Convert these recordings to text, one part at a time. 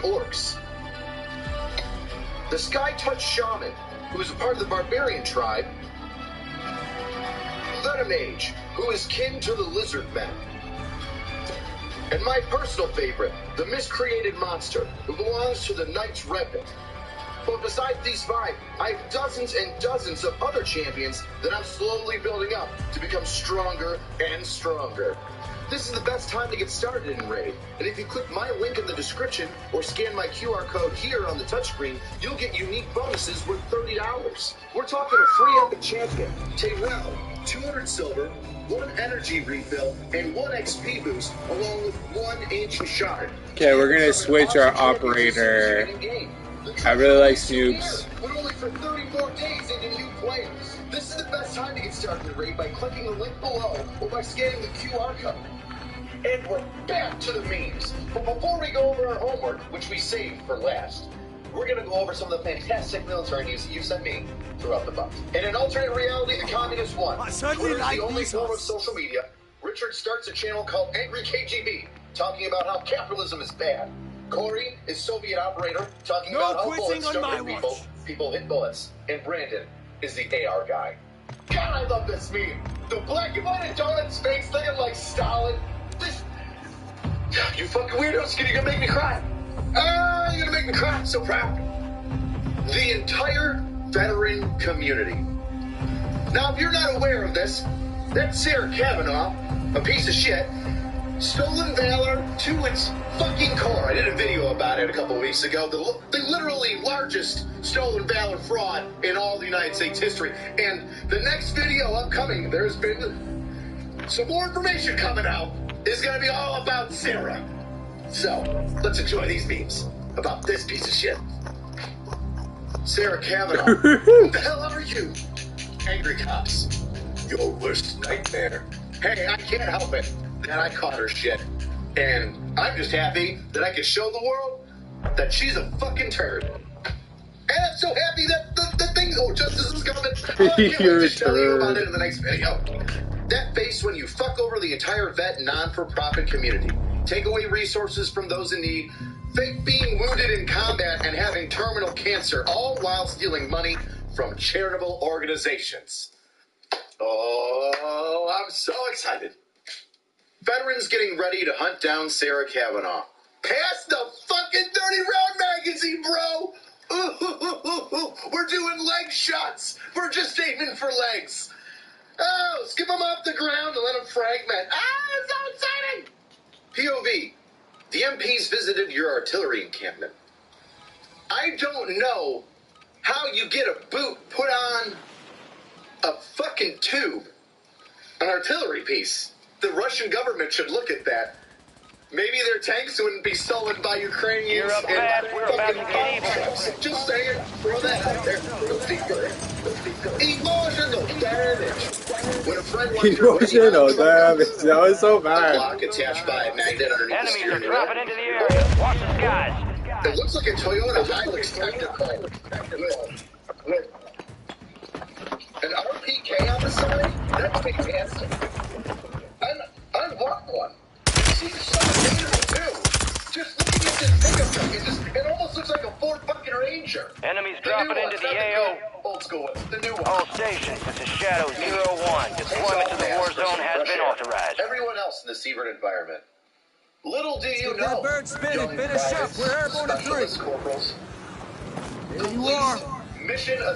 orcs. The Sky Touch Shaman, who is a part of the Barbarian tribe. Venomage, who is kin to the Lizard Men. And my personal favorite, the Miscreated Monster, who belongs to the Knights Revenant. But besides these 5, I have dozens and dozens of other champions that I'm slowly building up to become stronger and stronger. This is the best time to get started in Raid. And if you click my link in the description or scan my QR code here on the touchscreen, you'll get unique bonuses worth $30. We're talking a free epic champion, Tyrell, 200 silver, 1 energy refill, and 1 XP boost, along with 1 ancient shard. Okay, we're gonna switch our operator. I really like Snoopes. But only for 34 days into new players. This is the best time to get started in Raid by clicking the link below or by scanning the QR code. And we're back to the memes. But before we go over our homework, which we saved for last, we're going to go over some of the fantastic military news that you sent me throughout the month. In an alternate reality, the communists won. Twitter is the only form of social media. Richard starts a channel called Angry KGB, talking about how capitalism is bad. Corey is Soviet operator, talking about how bullets don't hit people. People hit bullets. And Brandon is the AR guy. God, I love this meme. The black and white donut's face looking like Stalin. This... You fucking weirdos, you're gonna make me cry. You're gonna make me cry. I'm so proud. The entire veteran community. Now, if you're not aware of this, that's Sarah Kavanaugh, a piece of shit, stolen valor to its fucking core. I did a video about it a couple weeks ago. The literally largest stolen valor fraud in all the United States history. And the next video upcoming, there's been some more information coming out. It's going to be all about Sarah. So, let's enjoy these memes about this piece of shit. Sarah Kavanaugh. Who the hell are you? Angry cops. Your worst nightmare. Hey, I can't help it that I caught her shit. And I'm just happy that I can show the world that she's a fucking turd. And I'm so happy that the thing, justice is coming. I can't wait to tell you about it in the next video. That face when you fuck over the entire vet non-for-profit community. Take away resources from those in need. Fake being wounded in combat and having terminal cancer, all while stealing money from charitable organizations. Oh, I'm so excited. Veterans getting ready to hunt down Sarah Kavanaugh. Pass the fucking Dirty Round magazine, bro! We're doing leg shots. We're just aiming for legs. Oh, skip them off the ground and let them fragment. It's so exciting! POV. The MPs visited your artillery encampment. I don't know how you get a boot put on a fucking tube. An artillery piece. The Russian government should look at that. Maybe their tanks wouldn't be stolen by Ukrainians and fucking bomb trucks. Just saying, throw that out there. Emotional damage. When a friend wants Emotional damage. That was so bad. A block attached by a magnet underneath the steering wheel. Enemies are dropping into the area. Watch the skies. It looks like a Toyota Hilux Technical. An RPK on the side? That's fantastic. I want one. It seems so dangerous too. Just looking at this pickup truck, it almost looks like a Ford fucking Ranger. Enemies dropping into the AO. Old school ones, the new one. All stations, this is Shadow 01. Deployment to the war zone has been authorized. Everyone else in the Seabird environment. Little do you know, that bird spinning, finish up, we're airborne to 3. Corporals. There you are.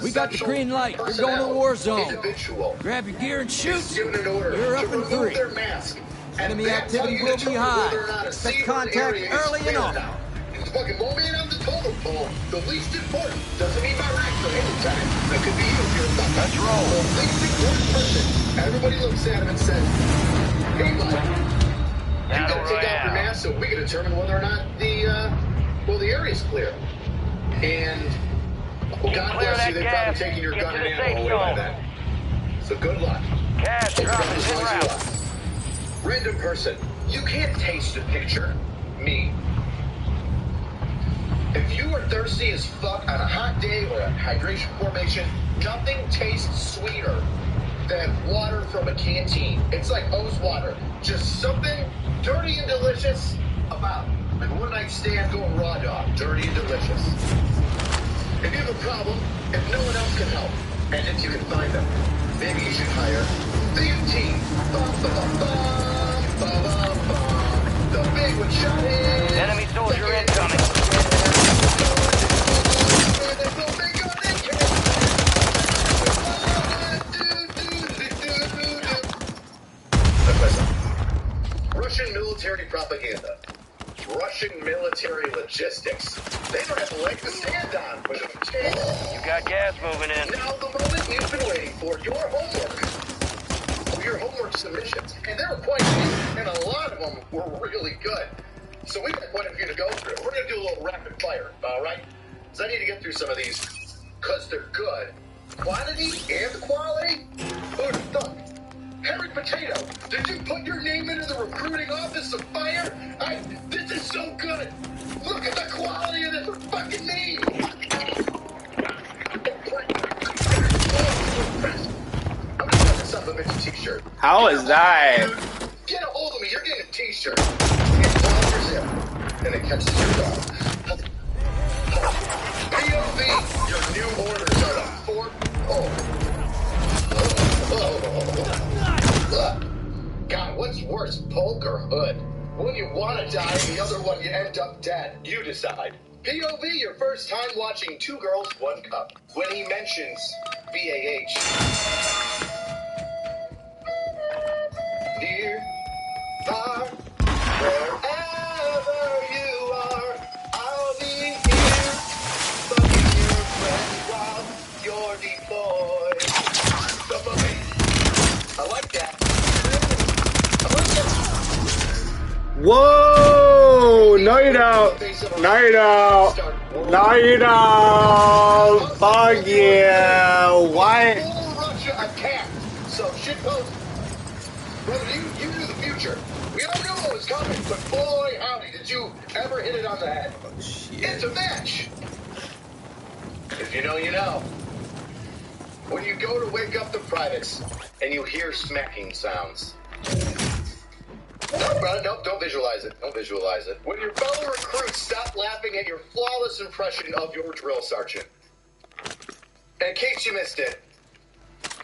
We got the green light, we're going to the war zone. Grab your gear and shoot. You're up in 3. Enemy activity will be high. Expect contact early and often. Fucking low man on the totem pole. The least important doesn't mean my rank for any time. That could be you if you're a fucking. Let's roll. The least important person. Everybody looks at him and says, "Hey, Mike, you gotta take out your mask so we can determine whether or not the area's clear." And God bless you, they've probably taken your gun and ammo away by then. So good luck. Cash drop is en route. Random person, you can't taste a picture. Me. If you are thirsty as fuck on a hot day or a hydration formation, nothing tastes sweeter than water from a canteen. It's like hose water. Just something dirty and delicious about and one night stand going raw dog, dirty and delicious. If you have a problem, if no one else can help, and if you can find them, maybe you should hire the U-Team. The big one shot in. Enemy soldier incoming. Russian military propaganda. Russian military logistics. They don't have a leg to stand on with them. You got gas moving in. Now the moment you've been waiting for, your homework. Your homework submissions. And there were quite a few, and a lot of them were really good. So we've got quite a few to go through. We're going to do a little rapid fire, all right? So I need to get through some of these, because they're good. Quantity and quality? Who'd have thought? Harry Potato, did you put your name into the recruiting office of fire? This is so good. Look at the quality of this fucking name. I'm gonna put this up a bitch t-shirt. How is that? Get a hold of me. You're getting a t-shirt. It bothers him, and it catches your dog. POV, your new orders are the fourth. God, what's worse, Polk or Hood? One you want to die, and the other one you end up dead. You decide. POV, your first time watching Two Girls, One Cup. When he mentions BAH. Near, far, wherever you are, I'll be here, fucking your friend while you're deployed. I like that. Whoa! Night out! Night out! Night out! Fuck yeah! What? Russia attacked. So shitpost. Brother, you knew the future. We all knew what was coming, but boy, howdy, did you ever hit it on the head? It's a match. If you know, you know. When you go to wake up the privates and you hear smacking sounds. No, brother, no, don't visualize it. Don't visualize it. When your fellow recruits stop laughing at your flawless impression of your drill sergeant. And in case you missed it,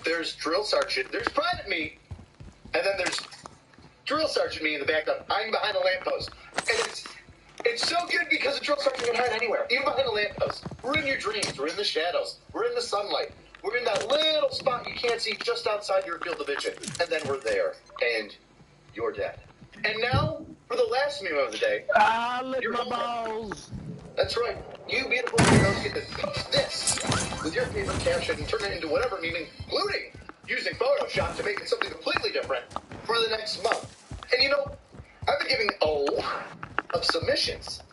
there's drill sergeant, there's private me, and then there's drill sergeant me in the background. I'm behind a lamppost. And it's so good because the drill sergeant can hide anywhere, even behind a lamppost. We're in your dreams. We're in the shadows. We're in the sunlight. We're in that little spot you can't see just outside your field of vision. And then we're there. And you're dead. And now, for the last meme of the day. Lick my balls. That's right. You beautiful girls get to post this with your favorite caption and turn it into whatever meme, including using Photoshop to make it something completely different for the next month. And you know, I've been giving a lot of submissions.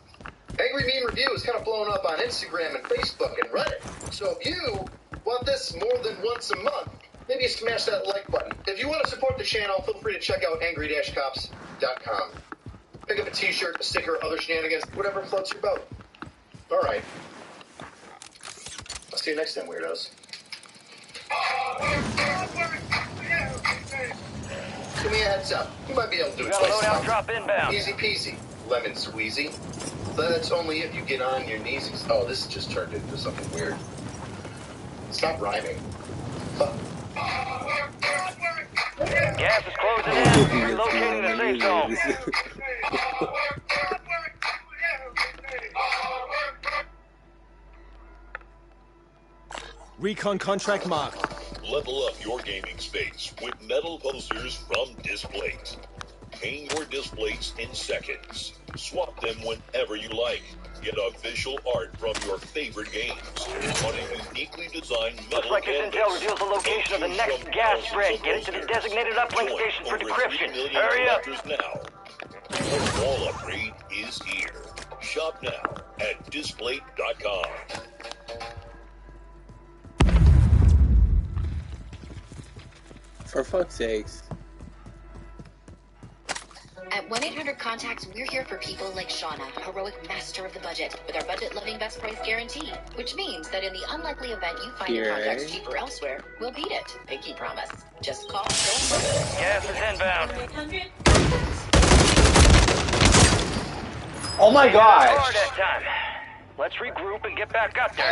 Angry Meme Review is kind of blowing up on Instagram and Facebook and Reddit. So if you want this more than once a month, maybe smash that like button. If you want to support the channel, feel free to check out angry-cops.com. Pick up a t-shirt, a sticker, other shenanigans, whatever floats your boat. All right. I'll see you next time, weirdos. Give me a heads up. You might be able to do it Got a twice a loadout month. drop inbound. Easy peasy. Lemon squeezy. But that's only if you get on your knees. Oh, this just turned into something weird. Stop rhyming. Gas is closing in. Relocating the safe zone. Recon contract marked. Level up your gaming space with metal posters from Displace. Paint your displays in seconds. Swap them whenever you like. Get official art from your favorite games on a uniquely designed metal Looks like this canvas. intel reveals the location of the next gas spread. Get it to the designated uplink station for decryption. Hurry up. Now. Your wall upgrade is here. Shop now at Displate.com. For fuck's sakes. At 1-800-CONTACTS, we're here for people like Shauna, heroic master of the budget, with our budget-loving best price guarantee. Which means that in the unlikely event you find your contacts cheaper elsewhere, we'll beat it. Pinky promise. Just call. Gas is inbound. Oh my gosh! Hard that time. Let's regroup and get back up there.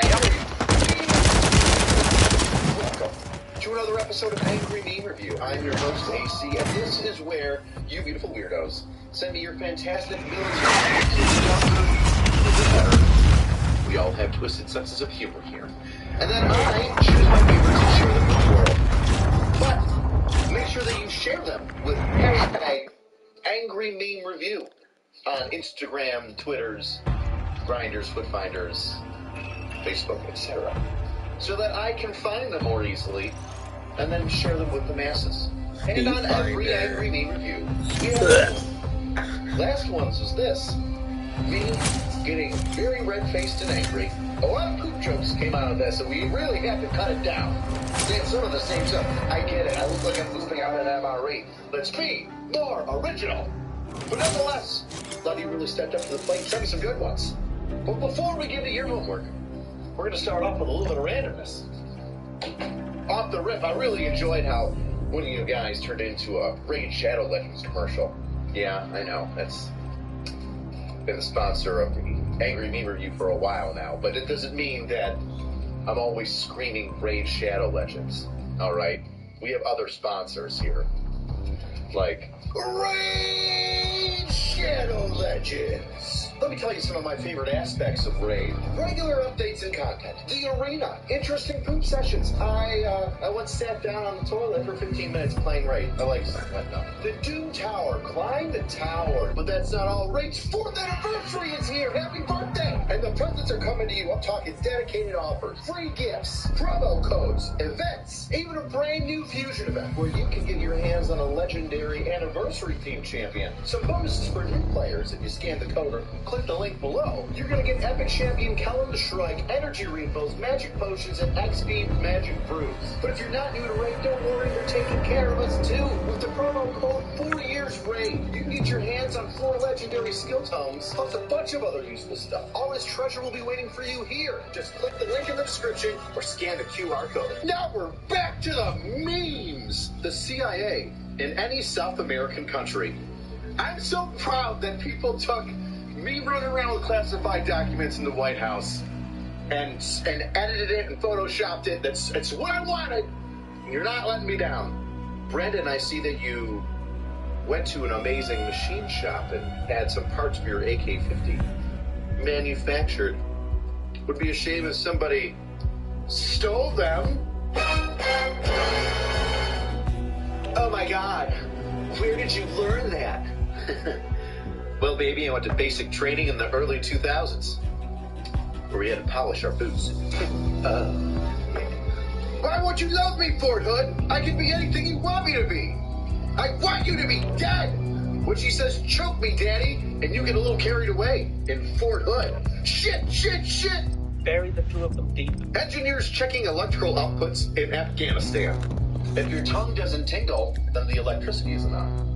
Welcome to another episode of Angry Meme Review. I'm your host, AC, and this is where you beautiful weirdos send me your fantastic military. We all have twisted senses of humor here. And then I choose my favorites and share them with the world. But make sure that you share them with hashtag Angry Meme Review on Instagram, Twitters, Grinders, Footfinders, Facebook, etc. So that I can find them more easily and then share them with the masses. And on every Angry Meme Review, last one's was this. Me getting very red-faced and angry. A lot of poop jokes came out of this, and we really had to cut it down. Saying some of the same stuff. I get it. I look like I'm pooping out an MRE. Let's be more original. But nonetheless, glad you really stepped up to the plate and sent me some good ones. But before we get to your homework, we're going to start off with a little bit of randomness. Off the rip, I really enjoyed how one of you guys turned into a Raid Shadow Legends commercial. Yeah, I know. That's been the sponsor of the Angry Meme Review for a while now, but it doesn't mean that I'm always screaming Raid Shadow Legends. Alright? We have other sponsors here. Like Raid Shadow Legends. Let me tell you some of my favorite aspects of Raid. Regular updates and content. The arena. Interesting poop sessions. I once sat down on the toilet for 15 minutes playing Raid. I like that. No. The Doom Tower. Climb the tower. But that's not all. Raid's 4th anniversary is here. Happy birthday. And the presents are coming to you. I'm talking dedicated offers, free gifts, promo codes, events, even a brand new fusion event where you can get your hands on a legendary anniversary team champion. Some bonuses for new players if you scan the code or click the link below. You're going to get Epic Champion Kellen the Shrike, energy refills, magic potions, and XP magic brews. But if you're not new to Raid, don't worry, they're taking care of us too. With the promo code 4YearsRaid, you can get your hands on 4 legendary skill tomes, plus a bunch of other useful stuff. All this treasure will be waiting for you here. Just click the link in the description or scan the QR code. Now we're back to the memes. The CIA in any South American country. I'm so proud that people took me running around with classified documents in the White House and edited it and photoshopped it. That's what I wanted. You're not letting me down. Brandon, I see that you went to an amazing machine shop and had some parts for your AK-50 manufactured. Would be a shame if somebody stole them. Oh my God, where did you learn that? Well, baby, I went to basic training in the early 2000s, where we had to polish our boots. Why won't you love me, Fort Hood? I can be anything you want me to be. I want you to be dead. When she says, choke me, Daddy, and you get a little carried away in Fort Hood. Shit. Bury the two of them deep. Engineers checking electrical outputs in Afghanistan. If your tongue doesn't tingle, then the electricity isn't on.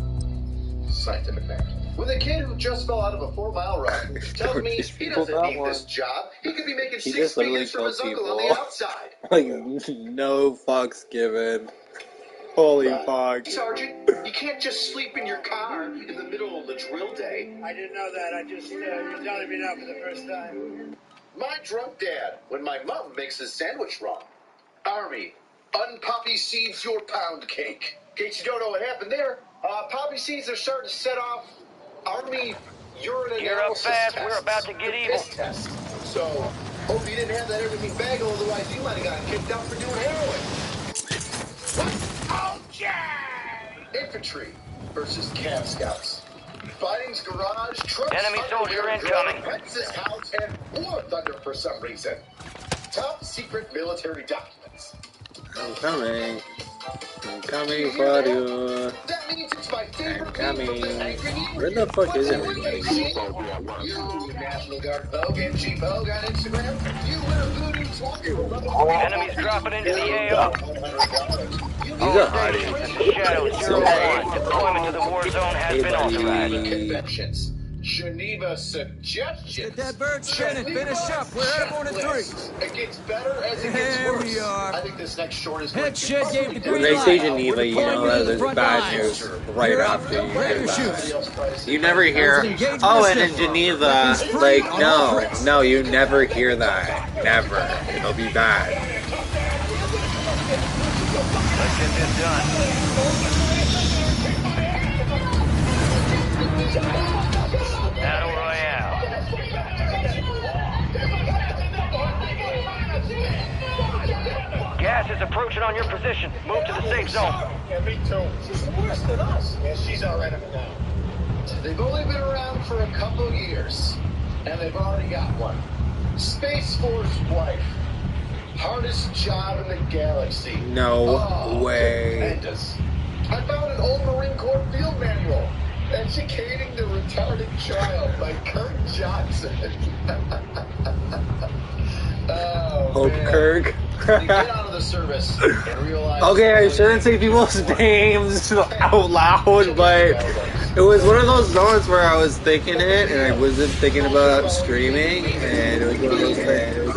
Scientific fact. With a kid who just fell out of a 4-mile run, tells me he doesn't need this job. He could be making 6 figures from his uncle on the outside. Like, no fucks given. Holy fuck. Sergeant, you can't just sleep in your car in the middle of the drill day. I didn't know that. I just, you're telling me now for the first time. My drunk dad, when my mom makes his sandwich wrong. Army, unpoppy seeds your pound cake. In case you don't know what happened there, poppy seeds are starting to set off Army urine analysis fast, tests. we're about to get evil. Test. So, hope you didn't have that everything bagel, otherwise you might have gotten kicked out for doing heroin. What? Okay! Infantry versus Cav Scouts. Fighting's garage, trucks, Enemy soldier incoming. Prince's house, and War Thunder for some reason. Top secret military documents. I'm coming for you. That means it's my favorite I'm coming. Angry Where the fuck is everybody? You, National Guard Vogue and G-Vogue on Instagram. You wear voodoo swagger. Enemies dropping into the AO. He's a hottie. Shadow 01. Deployment to the war zone has been authorized. Conventions. Geneva suggestions. Get that bird spinning. Finish up. We're at 1 and 3. It gets better as it gets Here worse. we are. I think this next short is Head shed gave the green When they light. say Geneva, We're you know deploying that to the there's front bad lines. news right You're after up. you Play hear your that. shoes. You never hear, oh, and in Geneva, like, no, you never hear that. Never. It'll be bad. Let's get this done. Battle Royale. Gas is approaching on your position. Move to the safe zone. Yeah, me too. She's worse than us. Yeah, she's our enemy now. They've only been around for a couple years, and they've already got one. Space Force wife. Hardest job in the galaxy. No way. Tremendous. I found an old Marine Corps field manual. Educating the Retarded Child by Kirk Johnson. Hope man. Kirk. You get out of the service and realize... Okay, I shouldn't say people's names out loud, but it was one of those moments where I was thinking it, and I wasn't thinking about streaming, and it was one of those things.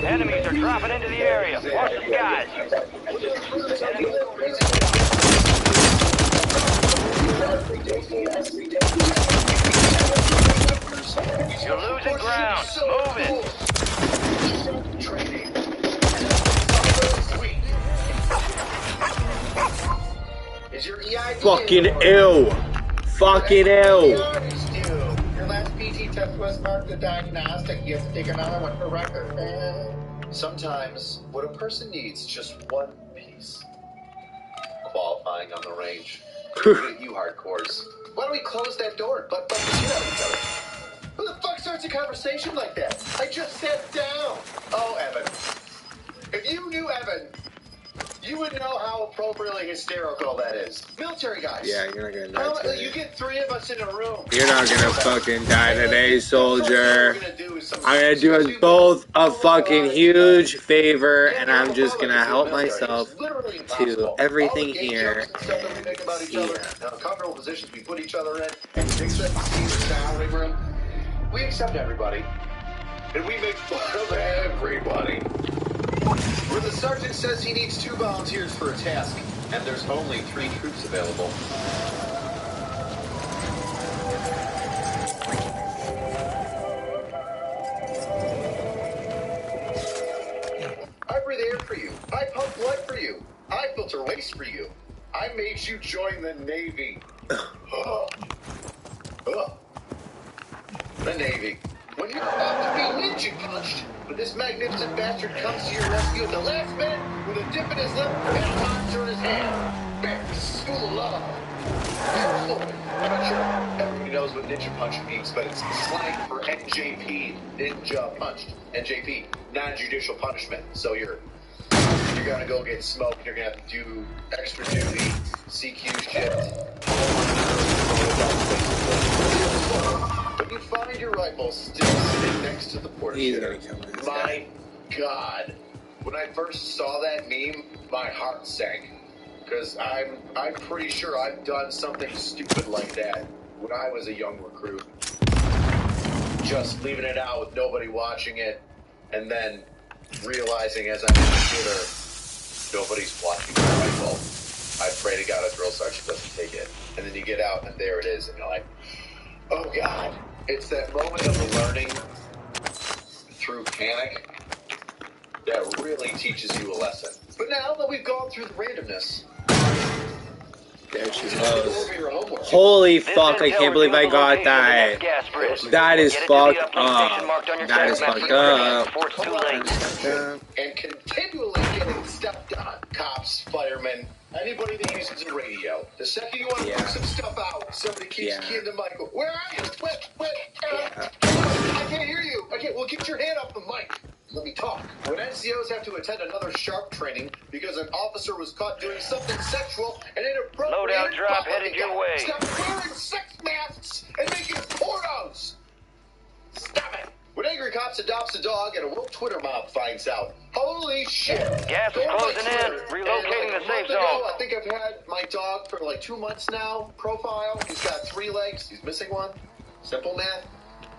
Enemies are dropping into the area. Watch the skies. You're losing ground. Move it. Is your EID Fucking ill. Fucking ill. Your last PT test was marked a diagnostic. You have to take another one for record. Sometimes what a person needs is just one piece. Qualifying on the range. You hardcores. Why don't we close that door and butt the shit out of each other? Who the fuck starts a conversation like that? I just sat down. Oh, Evan. If you knew Evan, you would know how appropriately hysterical that is. Military guys. Yeah, you're not gonna die today. You get three of us in a room. You're not gonna fucking die today, soldier. What we're gonna do is some- I'm gonna do us both a fucking huge favor, and I'm just gonna help myself to everything here. Comfortable positions we put each other in, and we accept the salary room. We accept everybody, and we make fun of everybody. Where the sergeant says he needs 2 volunteers for a task, and there's only 3 troops available. I breathe air for you. I pump blood for you. I filter waste for you. I made you join the Navy. The Navy. When you're about to be ninja punched, but this magnificent bastard comes to your rescue at the last minute with a dip in his lip and a monster in his hand. Back to school of love. I'm not sure everybody knows what ninja punch means, but it's slang for NJP, ninja punched. NJP, non-judicial punishment. So you're gonna go get smoked, you're gonna have to do extra duty, CQ shift. When you find your rifle still sitting next to the porta-shooter, my God, when I first saw that meme, my heart sank. Because I'm pretty sure I've done something stupid like that when I was a young recruit. Just leaving it out with nobody watching it, and then realizing as I'm in the shooter, nobody's watching my rifle. I pray to God a drill sergeant doesn't take it. And then you get out, and there it is, and you're like, oh God. It's that moment of learning through panic that really teaches you a lesson. But now that we've gone through the randomness, there she goes. Holy fuck, I can't believe I got that. That is fucked up. That is fucked up. And continually getting stepped on. Cops, firemen, anybody that uses a radio. The second you want to put some stuff out, somebody keeps keying the mic. Where are you? I can't hear you. Well, get your hand off the mic. Let me talk. When NCOs have to attend another sharp training because an officer was caught doing something sexual and inappropriate... Loadout drop headed your way. Stop wearing sex masks and making pornos! Stop it! When angry cops adopts a dog and a woke Twitter mob finds out, how Holy shit! Gas is closing in. Relocating the safe zone. I think I've had my dog for like 2 months now. Profile. He's got 3 legs. He's missing one. Simple math.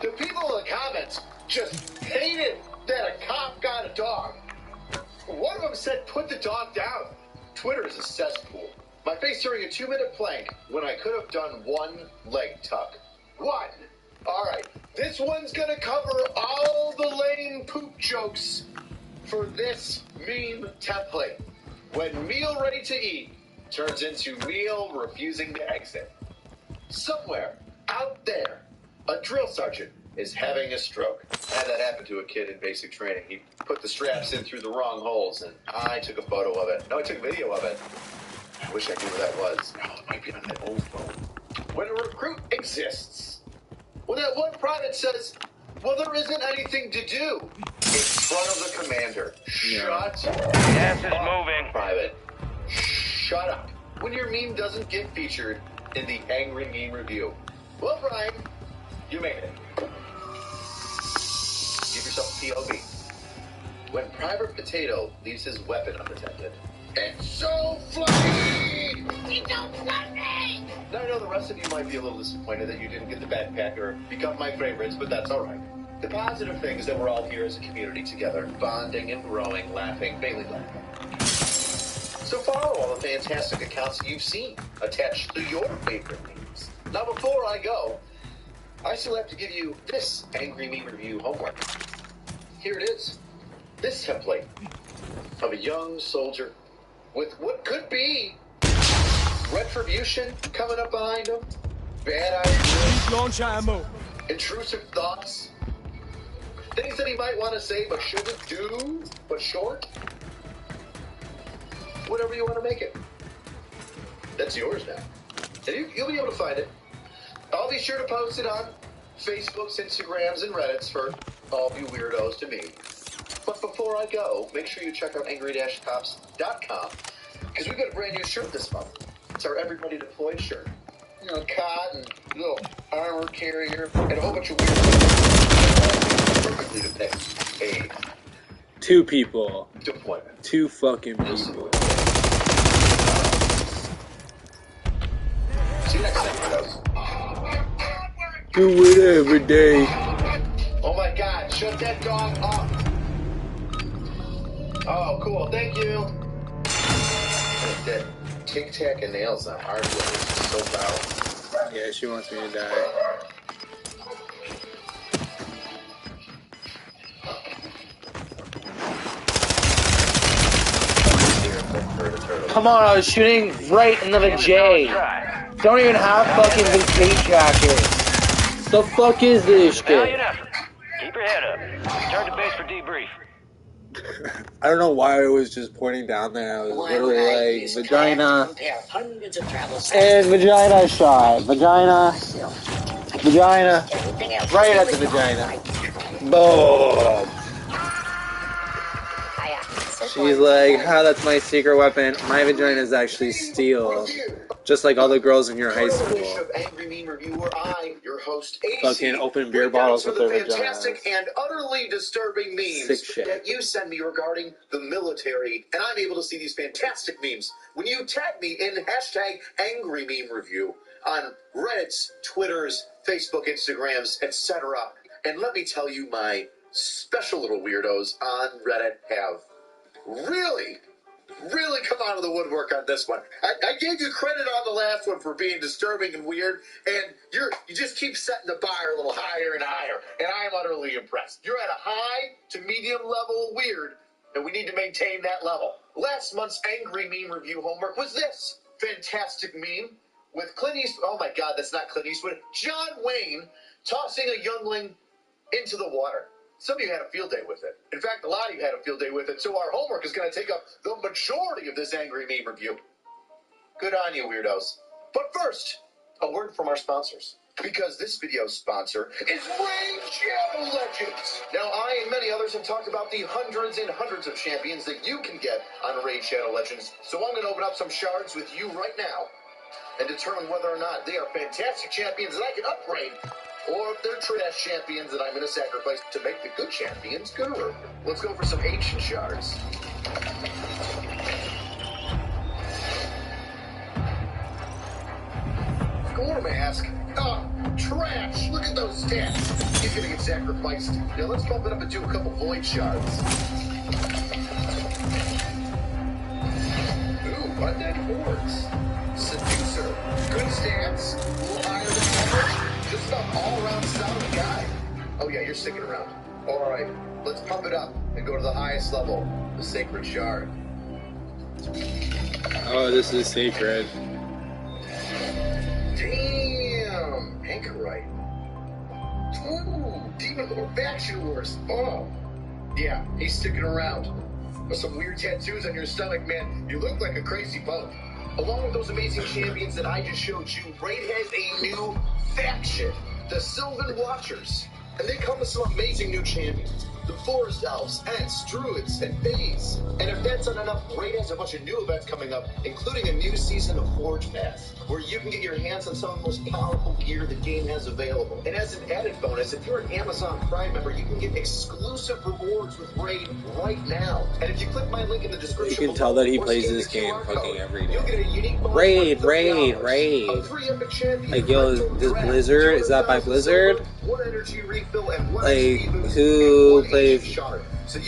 The people in the comments just hated that a cop got a dog. One of them said, "Put the dog down." Twitter is a cesspool. My face during a 2-minute plank when I could have done 1 leg tuck. 1. All right. This one's gonna cover all the lame poop jokes for this meme template. When meal ready to eat turns into meal refusing to exit. Somewhere out there, a drill sergeant is having a stroke. I had that happen to a kid in basic training. He put the straps in through the wrong holes, and I took a photo of it. No, I took a video of it. I wish I knew where that was. No, it might be on that old phone. When a recruit exists, when that one private says, "Well, there isn't anything to do," in front of the commander. Shut Gas is moving. Private. Shut up. When your meme doesn't get featured in the Angry Meme Review. Well, Brian, you made it. Give yourself a POV. When Private Potato leaves his weapon unattended. It's so funny! It's so funny! Now I know the rest of you might be a little disappointed that you didn't get the backpack or become my favorites, but that's all right. The positive thing is that we're all here as a community together, bonding and growing, laughing, Bailey laughing. So follow all the fantastic accounts that you've seen attached to your favorite memes. Now before I go, I still have to give you this Angry Meme Review homework. Here it is. This template of a young soldier with what could be retribution coming up behind him, bad ideas, intrusive thoughts, things that he might want to say but shouldn't do, but short. Whatever you want to make it. That's yours now. And you'll be able to find it. I'll be sure to post it on Facebooks, Instagrams, and Reddits for all of you weirdos to me. But before I go, make sure you check out angry-cops.com because we've got a brand new shirt this month. It's our Everybody Deployed shirt. You know, cotton, little armor carrier, and a whole bunch of weird things. Perfectly depict a 2 people. deployment. 2 fucking people. See you next time, weirdos. Do it every day. Oh my God, shut that dog up. Oh, cool, thank you. That Tic Tac and nails on hardwood is so powerful. Yeah, she wants me to die. Come on, I was shooting right in the vajay. Don't even have fucking vajay trackers. The fuck is this shit? Valiant effort. Keep your head up. Return to base for debrief. I don't know why I was just pointing down there. I was literally like, vagina. And vagina shot. Vagina. Vagina. Right at the vagina. Boom. She's like, that's my secret weapon. My vagina is actually steel. Just like all the girls in your high school. Angry Meme Review, where I, your host, AC, fucking open beer bottles with their vaginas. Fantastic and utterly disturbing memes that you send me regarding the military, and I'm able to see these fantastic memes when you tag me in hashtag Angry Meme Review on Reddit's, Twitter's, Facebook, Instagrams, etc. And let me tell you, my special little weirdos on Reddit have really come out of the woodwork on this one. I gave you credit on the last one for being disturbing and weird, and you just keep setting the bar a little higher and higher, and I am utterly impressed. You're at a high to medium level weird, and we need to maintain that level. Last month's Angry Meme Review homework was this fantastic meme with Clint Eastwood. Oh my God, that's not Clint Eastwood. John Wayne tossing a youngling into the water. Some of you had a field day with it. In fact, a lot of you had a field day with it, so our homework is going to take up the majority of this Angry Meme Review. Good on you, weirdos. But first, a word from our sponsors. Because this video's sponsor is Raid Shadow Legends. Now, I and many others have talked about the hundreds and hundreds of champions that you can get on Raid Shadow Legends, so I'm going to open up some shards with you right now and determine whether or not they are fantastic champions that I can upgrade Or if they're trash champions that I'm going to sacrifice to make the good champions gooder. Let's go for some ancient shards. Score mask. Oh, trash. Look at those stats. He's going to get sacrificed. Now let's bump it up and do a couple void shards. Ooh, undead hordes. Seducer. Good stats. A little higher than average. Just about all-around solid guy. Oh yeah, you're sticking around. Alright, let's pump it up and go to the highest level. The Sacred Shard. Oh, this is sacred. Damn! Anchorite. Ooh, Demon Lord Faction Wars. Oh. Yeah, he's sticking around. With some weird tattoos on your stomach, man. You look like a crazy bug. Along with those amazing champions that I just showed you, Raid has a new faction, the Sylvan Watchers. And they come with some amazing new champions. The Forest Elves, Ents, Druids, and Fays. And if that's not enough, Raid has a bunch of new events coming up, including a new season of Forge Pass, where you can get your hands on some of the most powerful gear the game has available. And as an added bonus, if you're an Amazon Prime member, you can get exclusive rewards with Raid right now. And if you click my link in the description, you can tell that he plays this game fucking every day. Raid. Like, yo, this Blizzard, is that by Blizzard? Like, who plays? Is it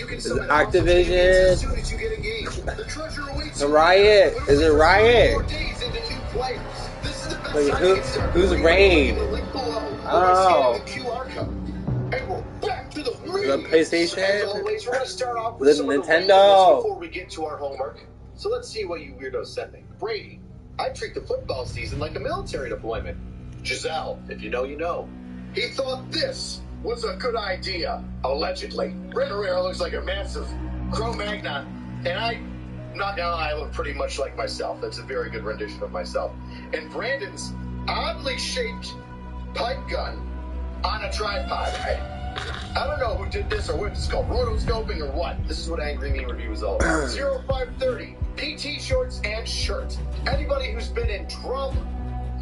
Activision? The Riot? Is it Riot? Wait, who's Raid? Oh. The PlayStation? The Nintendo? Before we get to our homework, so let's see what you weirdos sent me. Brady, I treat the football season like a military deployment. Giselle, if you know, you know. He thought this was a good idea, allegedly. Red Herrera looks like a massive Cro-Magnon, and not gonna lie, I look pretty much like myself. That's a very good rendition of myself. And Brandon's oddly shaped pipe gun on a tripod. I don't know who did this or what it's called, rotoscoping or what. This is what Angry Me Review is all about. 0530, PT shorts and shirt. Anybody who's been in drum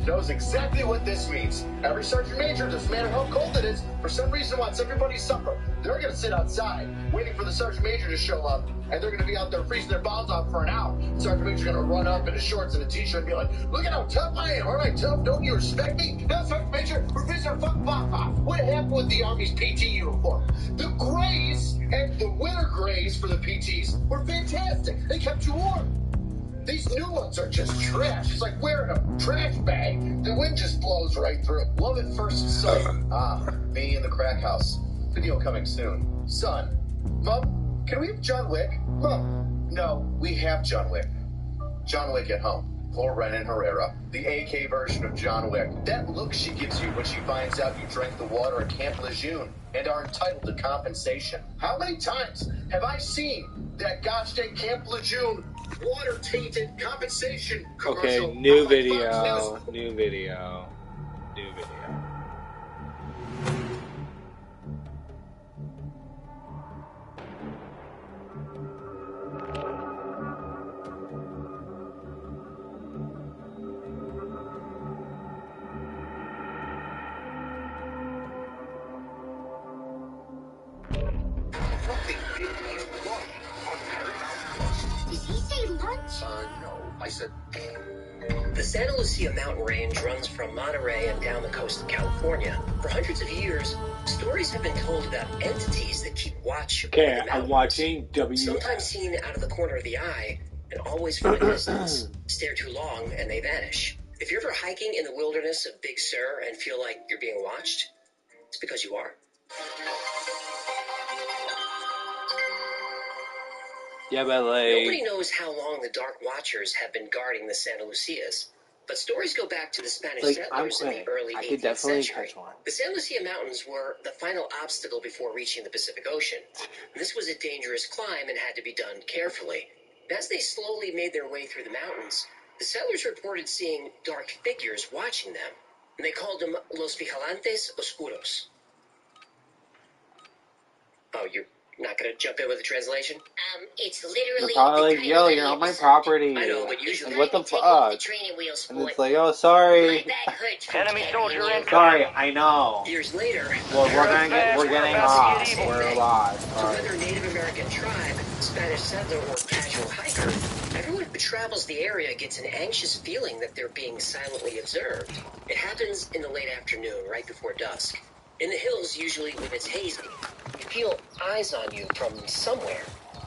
knows exactly what this means. Every sergeant major, doesn't matter how cold it is, for some reason wants everybody's supper. They're going to sit outside waiting for the sergeant major to show up, and they're going to be out there freezing their balls off for an hour. The sergeant major's going to run up in his shorts and a t-shirt and be like, look at how tough I am. Aren't I tough? Don't you respect me? No, sergeant major, we're freezing our fucking balls off. What happened with the Army's PT uniform? The grays and the winter grays for the PTs were fantastic. They kept you warm. These new ones are just trash. It's like wearing a trash bag. The wind just blows right through. Love at first sight. Me in the crack house. Video coming soon. Son, Mom, can we have John Wick? Mom, no, we have John Wick. John Wick at home. For Renan Herrera, the AK version of John Wick. That look she gives you when she finds out you drank the water at Camp Lejeune and are entitled to compensation. How many times have I seen that gosh dang Camp Lejeune water-tainted compensation commercial? Okay, new video. No, I said. The Santa Lucia mountain range runs from Monterey and down the coast of California. For hundreds of years, stories have been told about entities that keep watch over the mountains. I'm watching Sometimes seen out of the corner of the eye, and always from a distance. Stare too long, and they vanish. If you're ever hiking in the wilderness of Big Sur and feel like you're being watched, it's because you are. Yeah, but like... Nobody knows how long the Dark Watchers have been guarding the Santa Lucias, but stories go back to the Spanish settlers in the early 18th century. The Santa Lucia Mountains were the final obstacle before reaching the Pacific Ocean. This was a dangerous climb and had to be done carefully. As they slowly made their way through the mountains, the settlers reported seeing dark figures watching them, and they called them Los Vigilantes Oscuros. Oh, Not gonna jump in with a translation? It's literally. They're probably like, yo, you're on my property. I know, but usually. Like, what the fuck? And it's like, oh, sorry. Enemy soldier in. Sorry, I know. Years later, Well, we're getting off. We're alive. To whether Native American tribe, Spanish settler, or casual hiker, everyone who travels the area gets an anxious feeling that they're being silently observed. It happens in the late afternoon, right before dusk. In the hills, usually when it's hazy, you feel eyes on you from somewhere.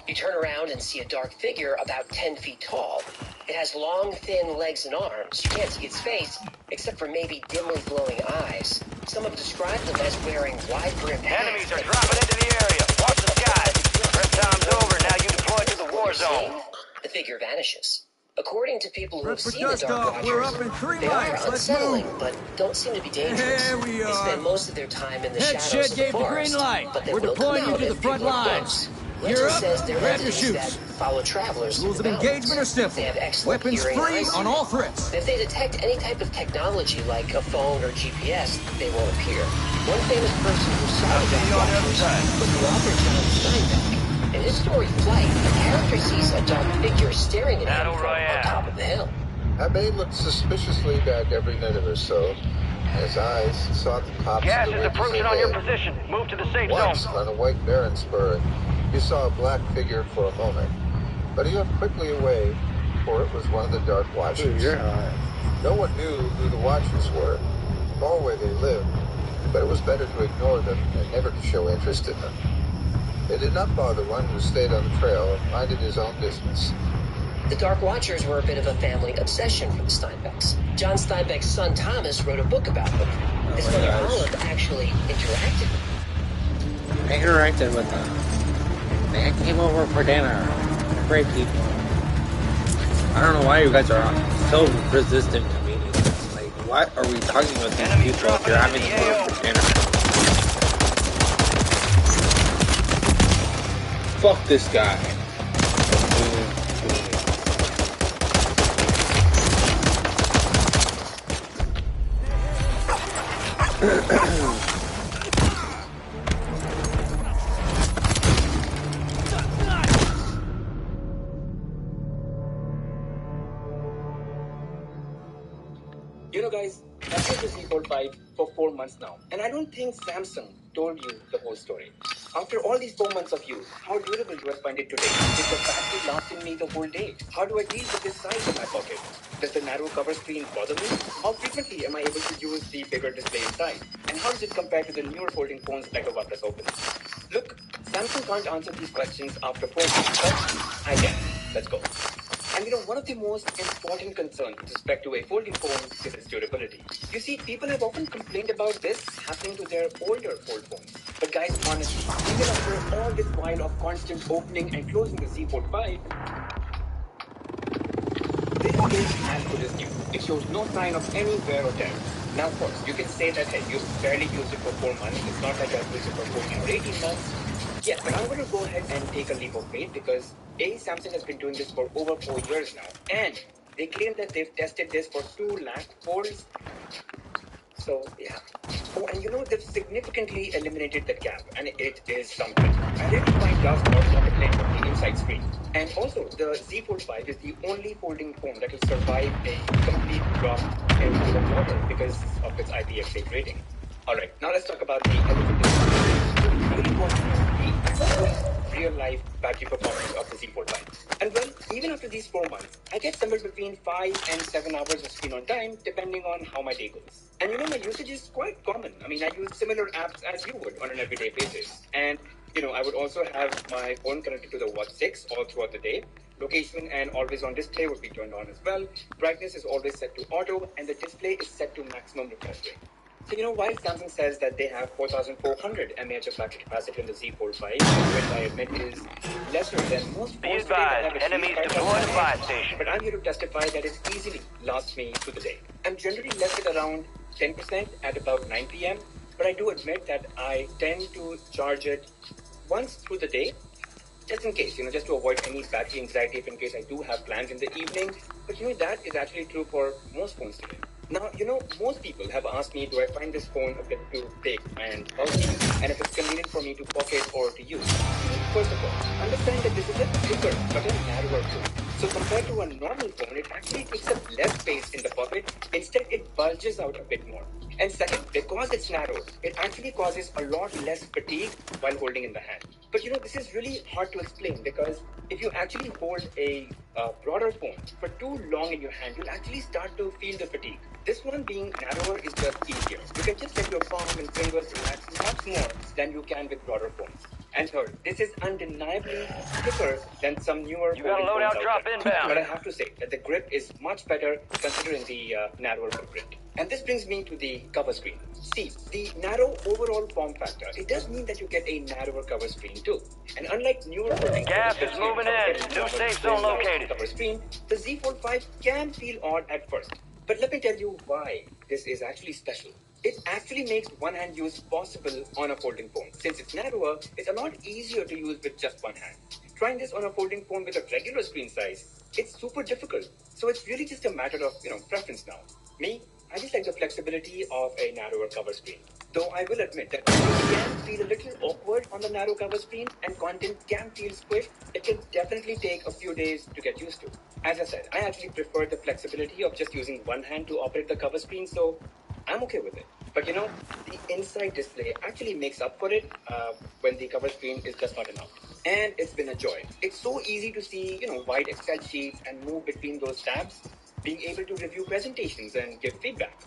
You turn around and see a dark figure about 10 feet tall. It has long, thin legs and arms. You can't see its face, except for maybe dimly glowing eyes. Some have described them as wearing wide-brimmed hats. Enemies are dropping into the area. Watch the skies. Prep time's over. Now you deploy to the war zone. The figure vanishes. According to people who have Prep for seen the dust Dark off. We're Watchers, up in 3 they are miles. Let's unsettling, move. but don't seem to be dangerous. Here we They are. spend most of their time in the Head shadows shed of the gave the forest, green light. but they We're will deploying come you out to the if front people are lines. close. You're Legend up. says they're Grab your entities that chutes. follow travelers Rules of through the engagement are mountains. simple. They have excellent Weapons hearing and free eyesight. on all threats. If they detect any type of technology like a phone or GPS, they won't appear. One famous person who saw the Dark Watchers was the author John Steinbeck. In his story Flight, the character sees a dark figure staring at him from on top of the hill. Abe looked suspiciously back every minute or so. His eyes sought the tops Gas of the is ridges approaching on your ahead. position. Move to the safe Once, zone. on a white barren spur, he saw a black figure for a moment, but he looked quickly away, for it was one of the Dark Watchers. No one knew who the Watchers were, or where they lived, but it was better to ignore them and never to show interest in them. It did not bother one who stayed on the trail and minded his own business. The Dark Watchers were a bit of a family obsession for the Steinbecks. John Steinbeck's son Thomas wrote a book about them. His mother Olive actually interacted with them. I interacted with them. They came over for dinner. They're great people. I don't know why you guys are so resistant to meeting them. Like, what are we talking with these people if you're having them over for dinner? Fuck this guy. You know, guys, I've used the Z Fold 5 for 4 months now, and I don't think Samsung told you the whole story. After all these 4 months of use, how durable do I find it today? Is the battery lasting me the whole day? How do I deal with this size in my pocket? Does the narrow cover screen bother me? How frequently am I able to use the bigger display inside? And how does it compare to the newer folding phones like a OnePlus Open? Look, Samsung can't answer these questions after 4 months, but I can. Let's go. And you know, one of the most important concerns with respect to a folding phone is its durability. You see, people have often complained about this happening to their older fold phones. But guys, honestly, even after all this while of constant opening and closing the Z Fold 5, this is as good as new. It shows no sign of any wear or tear. Now, of course, you can say that, hey, you've barely used it for 4 months. It's not like I've used it for 14 or 18 months. Yes, but I'm going to go ahead and take a leap of faith because Samsung has been doing this for over 4 years now. And they claim that they've tested this for 2 lakh folds. So, yeah. Oh, and you know, they've significantly eliminated the gap, and it is something. I didn't find dust or pocket lint on the inside screen. And also, the Z Fold 5 is the only folding phone that will survive a complete drop into the water because of its IPX8 rating. Alright, now let's talk about the elephant in the room. You really want to know the real-life battery performance of the Z Fold 5. And well, even after these 4 months, I get somewhere between 5 and 7 hours of screen on time, depending on how my day goes. And you know, my usage is quite common. I mean, I use similar apps as you would on an everyday basis. And, you know, I would also have my phone connected to the Watch 6 all throughout the day. Location and always-on display would be turned on as well. Brightness is always set to auto, and the display is set to maximum refresh rate. So, you know, while Samsung says that they have 4,400 mAh of battery capacity in the Z Fold 5, which I admit is lesser than most phones that have enemies deploy the fire station. But I'm here to testify that it easily lasts me through the day. I'm generally left with around 10% at about 9 p.m., but I do admit that I tend to charge it once through the day, just in case, you know, just to avoid any battery anxiety if in case I do have plans in the evening. But you know, that is actually true for most phones today. Now, most people have asked me, do I find this phone a bit too big and bulky, and if it's convenient for me to pocket or to use? First of all, understand that this is a thicker but a narrower phone. So compared to a normal phone, it actually takes up less space in the pocket. Instead, it bulges out a bit more. And second, because it's narrow, it actually causes a lot less fatigue while holding in the hand. But this is really hard to explain, because if you actually hold a broader phone for too long in your hand, you'll actually start to feel the fatigue. This one being narrower is just easier. You can just let your palm and fingers relax much more than you can with broader phones. And third, this is undeniably thicker than some newer. You got a loadout drop inbound. But I have to say that the grip is much better considering the narrower footprint. And this brings me to the cover screen. See, the narrow overall form factor, it does mean that you get a narrower cover screen too. And unlike newer gas is moving in. New safe zone located. Cover screen, the Z Fold 5 can feel odd at first. But let me tell you why this is actually special. It actually makes one-hand use possible on a folding phone. Since it's narrower, it's a lot easier to use with just one hand. Trying this on a folding phone with a regular screen size, it's super difficult. So it's really just a matter of, preference now. Me, I just like the flexibility of a narrower cover screen. Though I will admit that it can feel a little awkward on the narrow cover screen and content can feel squished, it can definitely take a few days to get used to. As I said, I actually prefer the flexibility of just using one hand to operate the cover screen, so I'm okay with it. But the inside display actually makes up for it when the cover screen is just not enough. And it's been a joy. It's so easy to see, wide Excel sheets and move between those tabs, being able to review presentations and give feedback.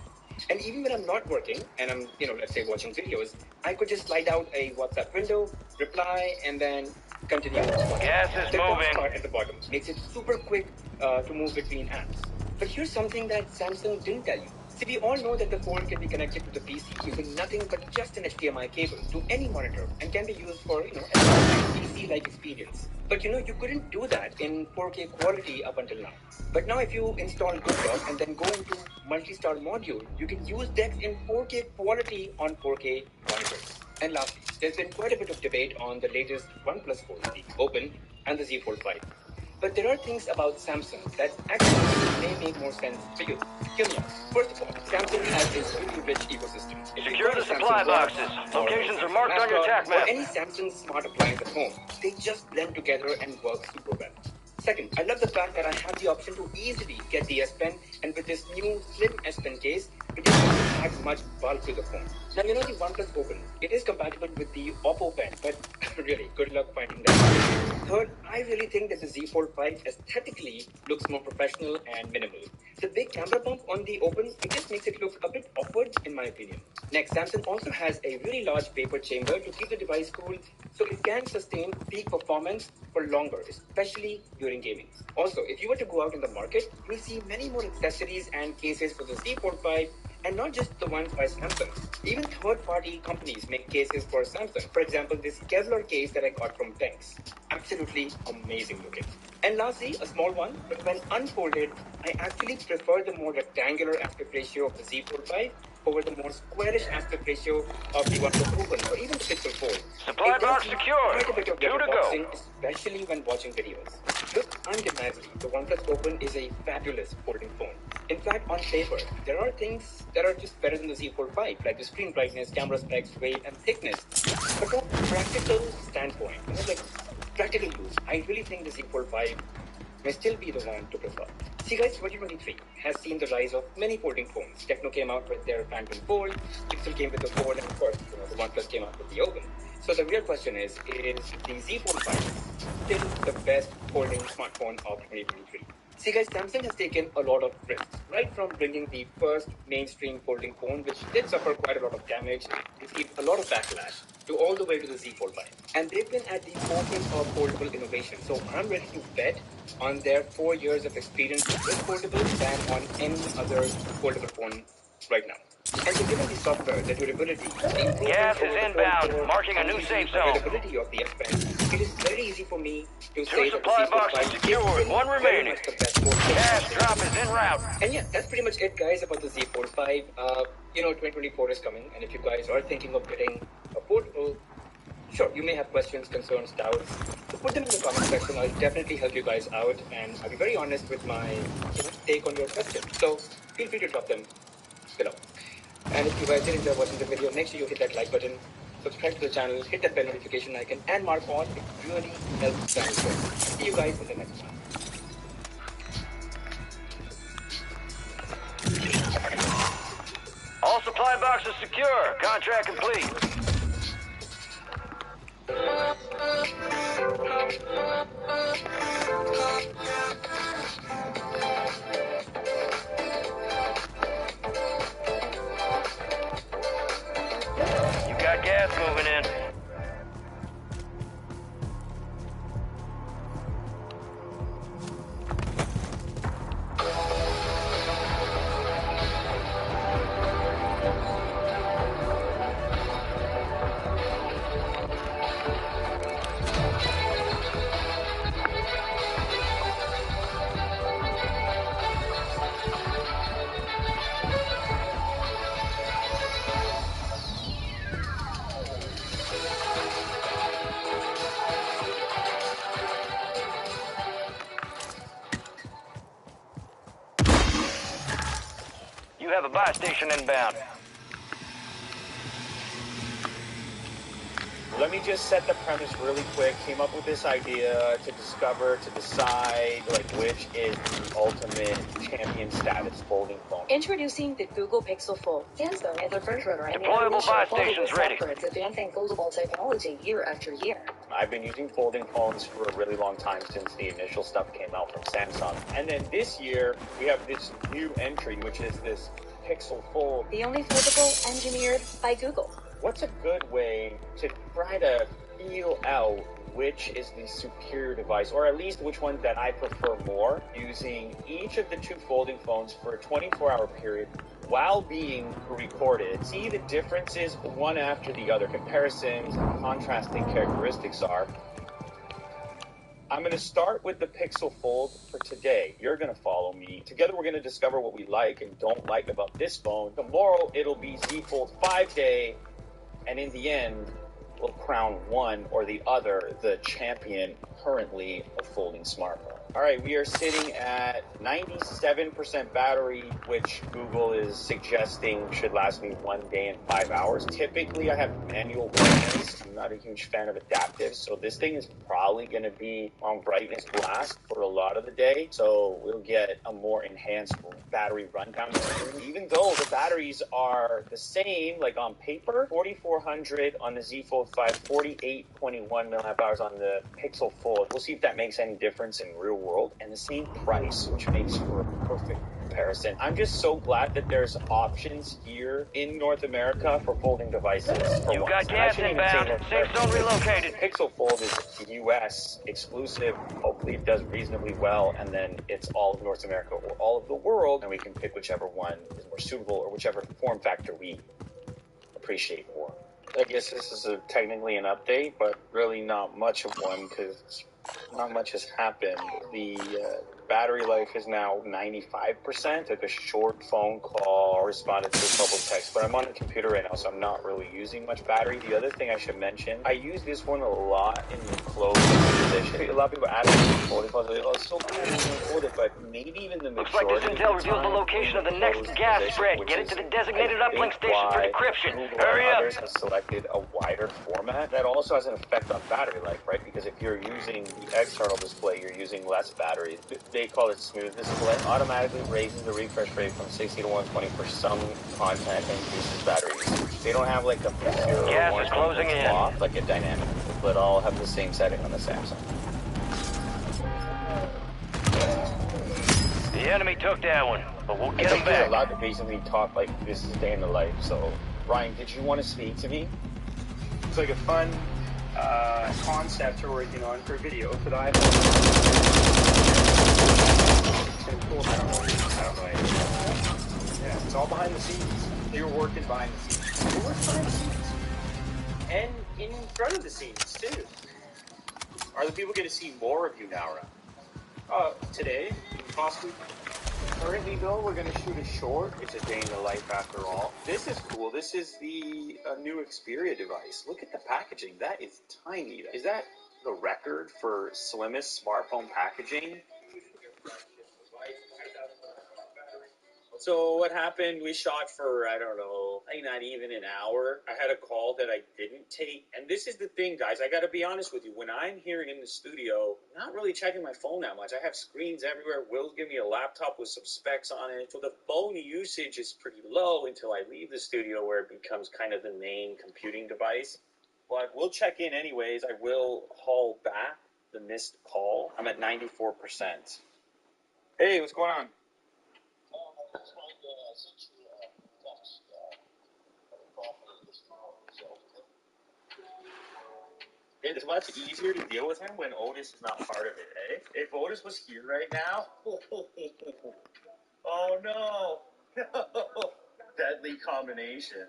And even when I'm not working and I'm, let's say watching videos, I could just slide out a WhatsApp window, reply, and then continue. Gas is moving. Start at the bottom makes it super quick to move between apps. But here's something that Samsung didn't tell you. See, we all know that the phone can be connected to the PC using nothing but just an HDMI cable to any monitor and can be used for, a PC-like experience. But you couldn't do that in 4K quality up until now. But now if you install GoodLock and then go into multi-star module, you can use DeX in 4K quality on 4K monitors. And lastly, there's been quite a bit of debate on the latest OnePlus phone, the Open and the Z Fold 5. But there are things about Samsung that actually may make more sense to you. Hear me out. First of all, Samsung has a really rich ecosystem. Secure the supply boxes. Locations are marked on your TAC map. Or any Samsung smart appliance at home, they just blend together and work super well. Second, I love the fact that I have the option to easily get the S Pen, and with this new slim S Pen case, it doesn't add much bulk to the phone. Now, the OnePlus Open, it is compatible with the Oppo Pen, but really, good luck finding that. Third, I really think that the Z Fold 5 aesthetically looks more professional and minimal. The big camera bump on the Open, it just makes it look a bit awkward in my opinion. Next, Samsung also has a really large vapor chamber to keep the device cool, so it can sustain peak performance for longer, especially during gaming. Also, if you were to go out in the market, you will see many more accessories and cases for the Z Fold 5, and not just the ones by Samsung. Even third-party companies make cases for Samsung. For example, this Kevlar case that I got from Tenks. Absolutely amazing looking. And lastly, a small one, but when unfolded, I actually prefer the more rectangular aspect ratio of the Z Fold 5 over the more squarish aspect ratio of the OnePlus Open or even the Pixel Fold. Supply box secured. Quite a bit of 2 to go. Especially when watching videos. Look, undeniably, the OnePlus Open is a fabulous folding phone. In fact, on paper, there are things that are just better than the Z Fold 5, like the screen brightness, camera specs, weight, and thickness. But from a practical standpoint, like practical use, I really think the Z Fold 5 may still be the one to prefer. See guys, 2023 has seen the rise of many folding phones. Tecno came out with their Phantom Fold, Pixel came with the Fold, and of course, the OnePlus came out with the Open. So the real question is the Z Fold 5 still the best folding smartphone of 2023? See guys, Samsung has taken a lot of risks, right from bringing the first mainstream folding phone, which did suffer quite a lot of damage, received a lot of backlash, to all the way to the Z Fold 5. And they've been at the forefront of foldable innovation, so I'm ready to bet on their 4 years of experience with foldables than on any other foldable phone right now. And so given the software, the durability, the gas is inbound, marking a new safe zone. Availability of the S Pen, it is very easy for me to say that supply the Z Fold 5 boxes secured, one remaining. Gas drop is en route. And yeah, that's pretty much it guys about the Z Fold 5. 2024 is coming, and if you guys are thinking of getting a foldable, sure, you may have questions, concerns, doubts. So put them in the comment section. I'll definitely help you guys out, and I'll be very honest with my take on your questions. So feel free to drop them below. And if you guys did enjoy watching the video, make sure you hit that like button, subscribe to the channel, hit that bell notification icon, and mark on. It really helps the channel grow. See you guys in the next one. All supply boxes secure. Contract complete. You got gas moving in. You have a buy station inbound. Let me just set the premise really quick. Came up with this idea to decide like which is the ultimate champion status folding phone. Introducing the Google Pixel Fold. Samsung is the first runner in Deployable buy stations ready. It's advancing foldable technology year after year. I've been using folding phones for a really long time since the initial stuff came out from Samsung. And then this year, we have this new entry, which is this Pixel Fold. The only foldable engineered by Google. What's a good way to try to feel out which is the superior device, or at least which one that I prefer more, using each of the two folding phones for a 24-hour period while being recorded? See the differences one after the other, comparisons, contrasting characteristics are. I'm going to start with the Pixel Fold for today. You're going to follow me. Together we're going to discover what we like and don't like about this phone. Tomorrow it'll be Z Fold 5 Day, and in the end, we'll crown one or the other the champion currently of folding smartphone. All right, we are sitting at 97% battery, which Google is suggesting should last me 1 day and 5 hours. Typically, I have manual brightness. I'm not a huge fan of adaptive, so this thing is probably going to be on brightness blast for a lot of the day. So we'll get a more enhanced battery rundown. Even though the batteries are the same, like on paper, 4400 on the Z Fold 5, 4821 milliamp hours on the Pixel Fold. We'll see if that makes any difference in real world, and the same price, which makes for a perfect comparison. I'm just so glad that there's options here in North America for folding devices. You got gas inbound. Safe zone relocated. Pixel Fold is US exclusive. Hopefully it does reasonably well, and then it's all of North America or all of the world, and we can pick whichever one is more suitable or whichever form factor we appreciate more. I guess this is technically an update, but really not much of one because not much has happened. The battery life is now 95%. Took a short phone call, responded to a couple texts, but I'm on the computer right now, so I'm not really using much battery. The other thing I should mention, I use this one a lot in the closed position. A lot of people ask me to fold it, oh, it's so bad to fold it, but maybe even the looks like this intel reveals the location of the next gas spread. Get it to the designated uplink station for decryption. Hurry up! Others have selected a wider format. That also has an effect on battery life, right? Because if you're using the external display, you're using less battery. They call it smooth display. Automatically raises the refresh rate from 60 to 120 for some content and increases batteries. They don't have like a pure gas is closing in off, like a dynamic, but all have the same setting on the Samsung. The enemy took that one, but we'll get him back. You're allowed to basically talk like this is day in the life. So, Ryan, did you want to speak to me? It's like a fun concept we're working on for video for the iPhone. Yeah, it's all behind the scenes. You're working behind the scenes. You're working behind the scenes. And in front of the scenes, too. Are the people going to see more of you now, Ryan? Today, possibly. Currently, though, we're going to shoot a short. It's a day in the life after all. This is cool. This is the new Xperia device. Look at the packaging. That is tiny. Is that the record for slimmest smartphone packaging? So what happened, we shot for, I don't know, I think not even an hour. I had a call that I didn't take. And this is the thing, guys. I got to be honest with you. When I'm here in the studio, I'm not really checking my phone that much. I have screens everywhere. Will's giving me a laptop with some specs on it. So the phone usage is pretty low until I leave the studio where it becomes kind of the main computing device. But we'll check in anyways. I will haul back the missed call. I'm at 94%. Hey, what's going on? It's much easier to deal with him when Otis is not part of it, eh? If Otis was here right now, oh no, deadly combination.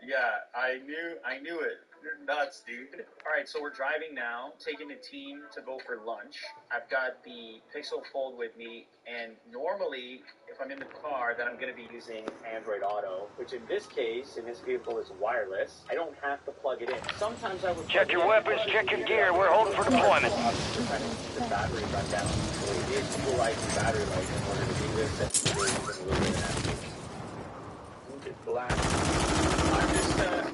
Yeah, I knew it. You're nuts, dude. All right, so we're driving now, taking the team to go for lunch. I've got the Pixel Fold with me, and normally, if I'm in the car, then I'm going to be using Android Auto, which in this case, in this vehicle, is wireless. I don't have to plug it in. Sometimes I would check your weapons, check your gear. We're holding for deployment. The battery run down. So it is utilizing battery life in order to do this. That's the reason we're looking at it. Look at black.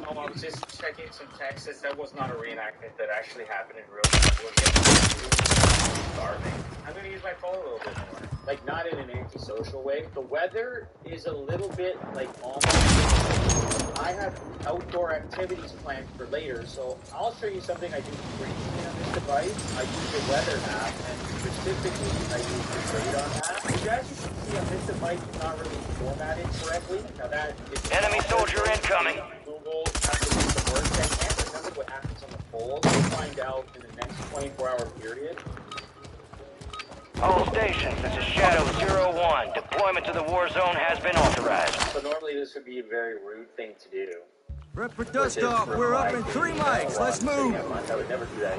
I was just checking some texts. That was not a reenactment that actually happened in real life. Starving. I'm going to use my phone a little bit more. Like, not in an antisocial way. The weather is a little bit, like, almost... I have outdoor activities planned for later, so I'll show you something I do briefly on this device. I use the weather app, and specifically, I use the radar app. Which, as you can see on this device, is not really formatted correctly. Now, that is... Enemy soldier incoming. Google has to do some work. I can't remember what happens on the fold. We'll find out in the next 24-hour period. All stations, this is Shadow 01. Deployment to the war zone has been authorized. So normally this would be a very rude thing to do. Prep for dust off. We're up in 3 mics. Let's move. I would never do that.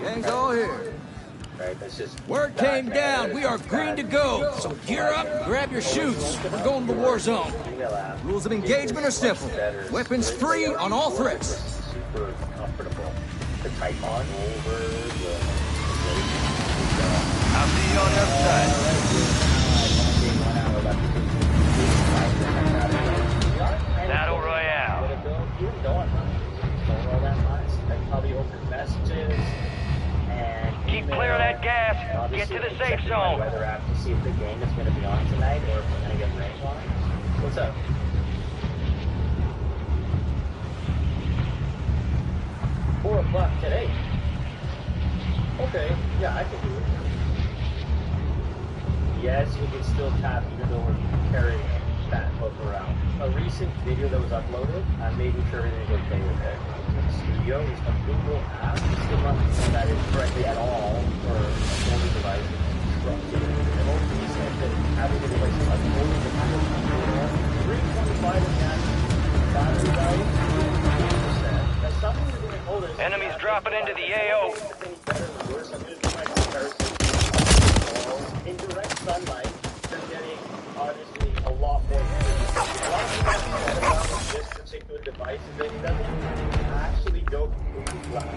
Gang's all here. Right, that's just word came down. We are green to go. So gear up and grab your chutes. We're going to the war zone. Rules of engagement are simple. Weapons free on all threats. Super comfortable to type on over the... I'll see you on the other side. Battle Royale. Keep clear of that gas. Get to the safe zone. Weather app to see if the game is going to be on tonight or if we're going to get rain on. What's up? $4 today. Okay, yeah, I can do it. Yes, we can still tap even though we're carrying that hook around. A recent video that was uploaded, I'm making sure everything's okay with it. The studio is a Google app. Still not doing that incorrectly at all for a mobile device. It only said that having the device uploaded the kind of 325 in that battery life, 80%. That's something you're going to notice. Enemies dropping into the AO. In direct sunlight, they're getting obviously a lot more. A lot of people have said about this particular device is that it doesn't actually go completely black.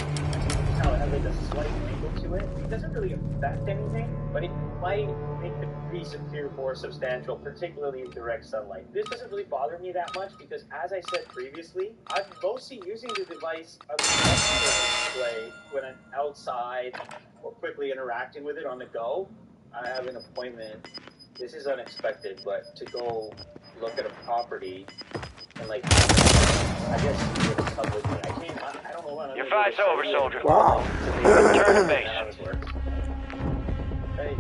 Now it has like a slight angle to it. It doesn't really affect anything, but it might make the piece appear more substantial, particularly in direct sunlight. This doesn't really bother me that much because, as I said previously, I'm mostly using the device on the display when I'm outside or quickly interacting with it on the go. I have an appointment. This is unexpected, but to go look at a property and like, I guess you would come with me. I don't know when. Your fight's over, soldier. Wow. Return to base. Hey.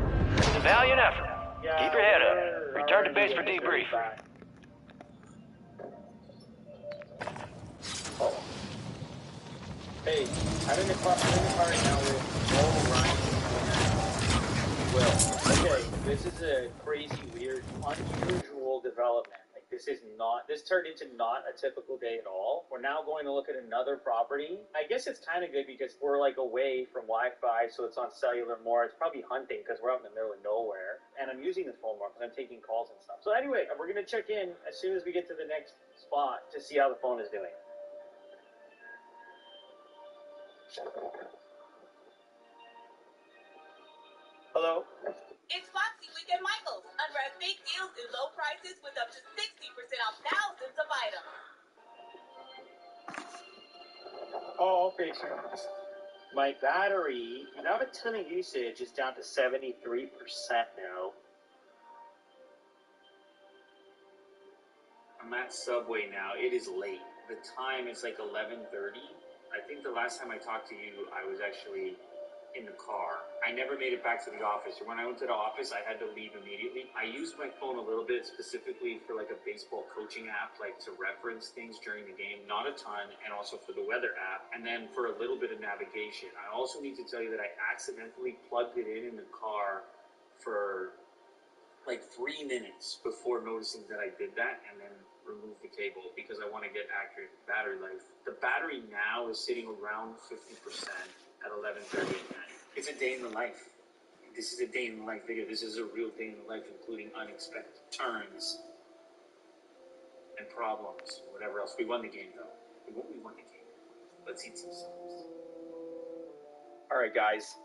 Valiant effort. Keep your head up. Return to base for debrief. Oh. Hey, I'm in the car right now with Ryan. Well, okay, this is a crazy, weird, unusual development. Like, this turned into not a typical day at all. We're now going to look at another property. I guess it's kind of good because we're, like, away from Wi-Fi, so it's on cellular more. It's probably hunting because we're out in the middle of nowhere. And I'm using the phone more because I'm taking calls and stuff. So anyway, we're going to check in as soon as we get to the next spot to see how the phone is doing. Hello? It's Foxy. We at Michael's. Unwrap big deals and low prices with up to 60% off thousands of items. Oh, okay, sure. My battery, not a ton of usage, is down to 73% now. I'm at Subway now. It is late. The time is like 11:30. I think the last time I talked to you, I was actually in the car. I never made it back to the office. When I went to the office, I had to leave immediately. I used my phone a little bit, specifically for like a baseball coaching app, like to reference things during the game, not a ton, and also for the weather app, and then for a little bit of navigation. I also need to tell you that I accidentally plugged it in the car for like 3 minutes before noticing that I did that, and then remove the cable because I want to get accurate battery life. The battery now is sitting around 50% at 11:30 at night. It's a day in the life. This is a day in the life video. This is a real day in the life, including unexpected turns and problems, whatever else. We won the game though. We won the game. Let's eat some subs. All right, guys.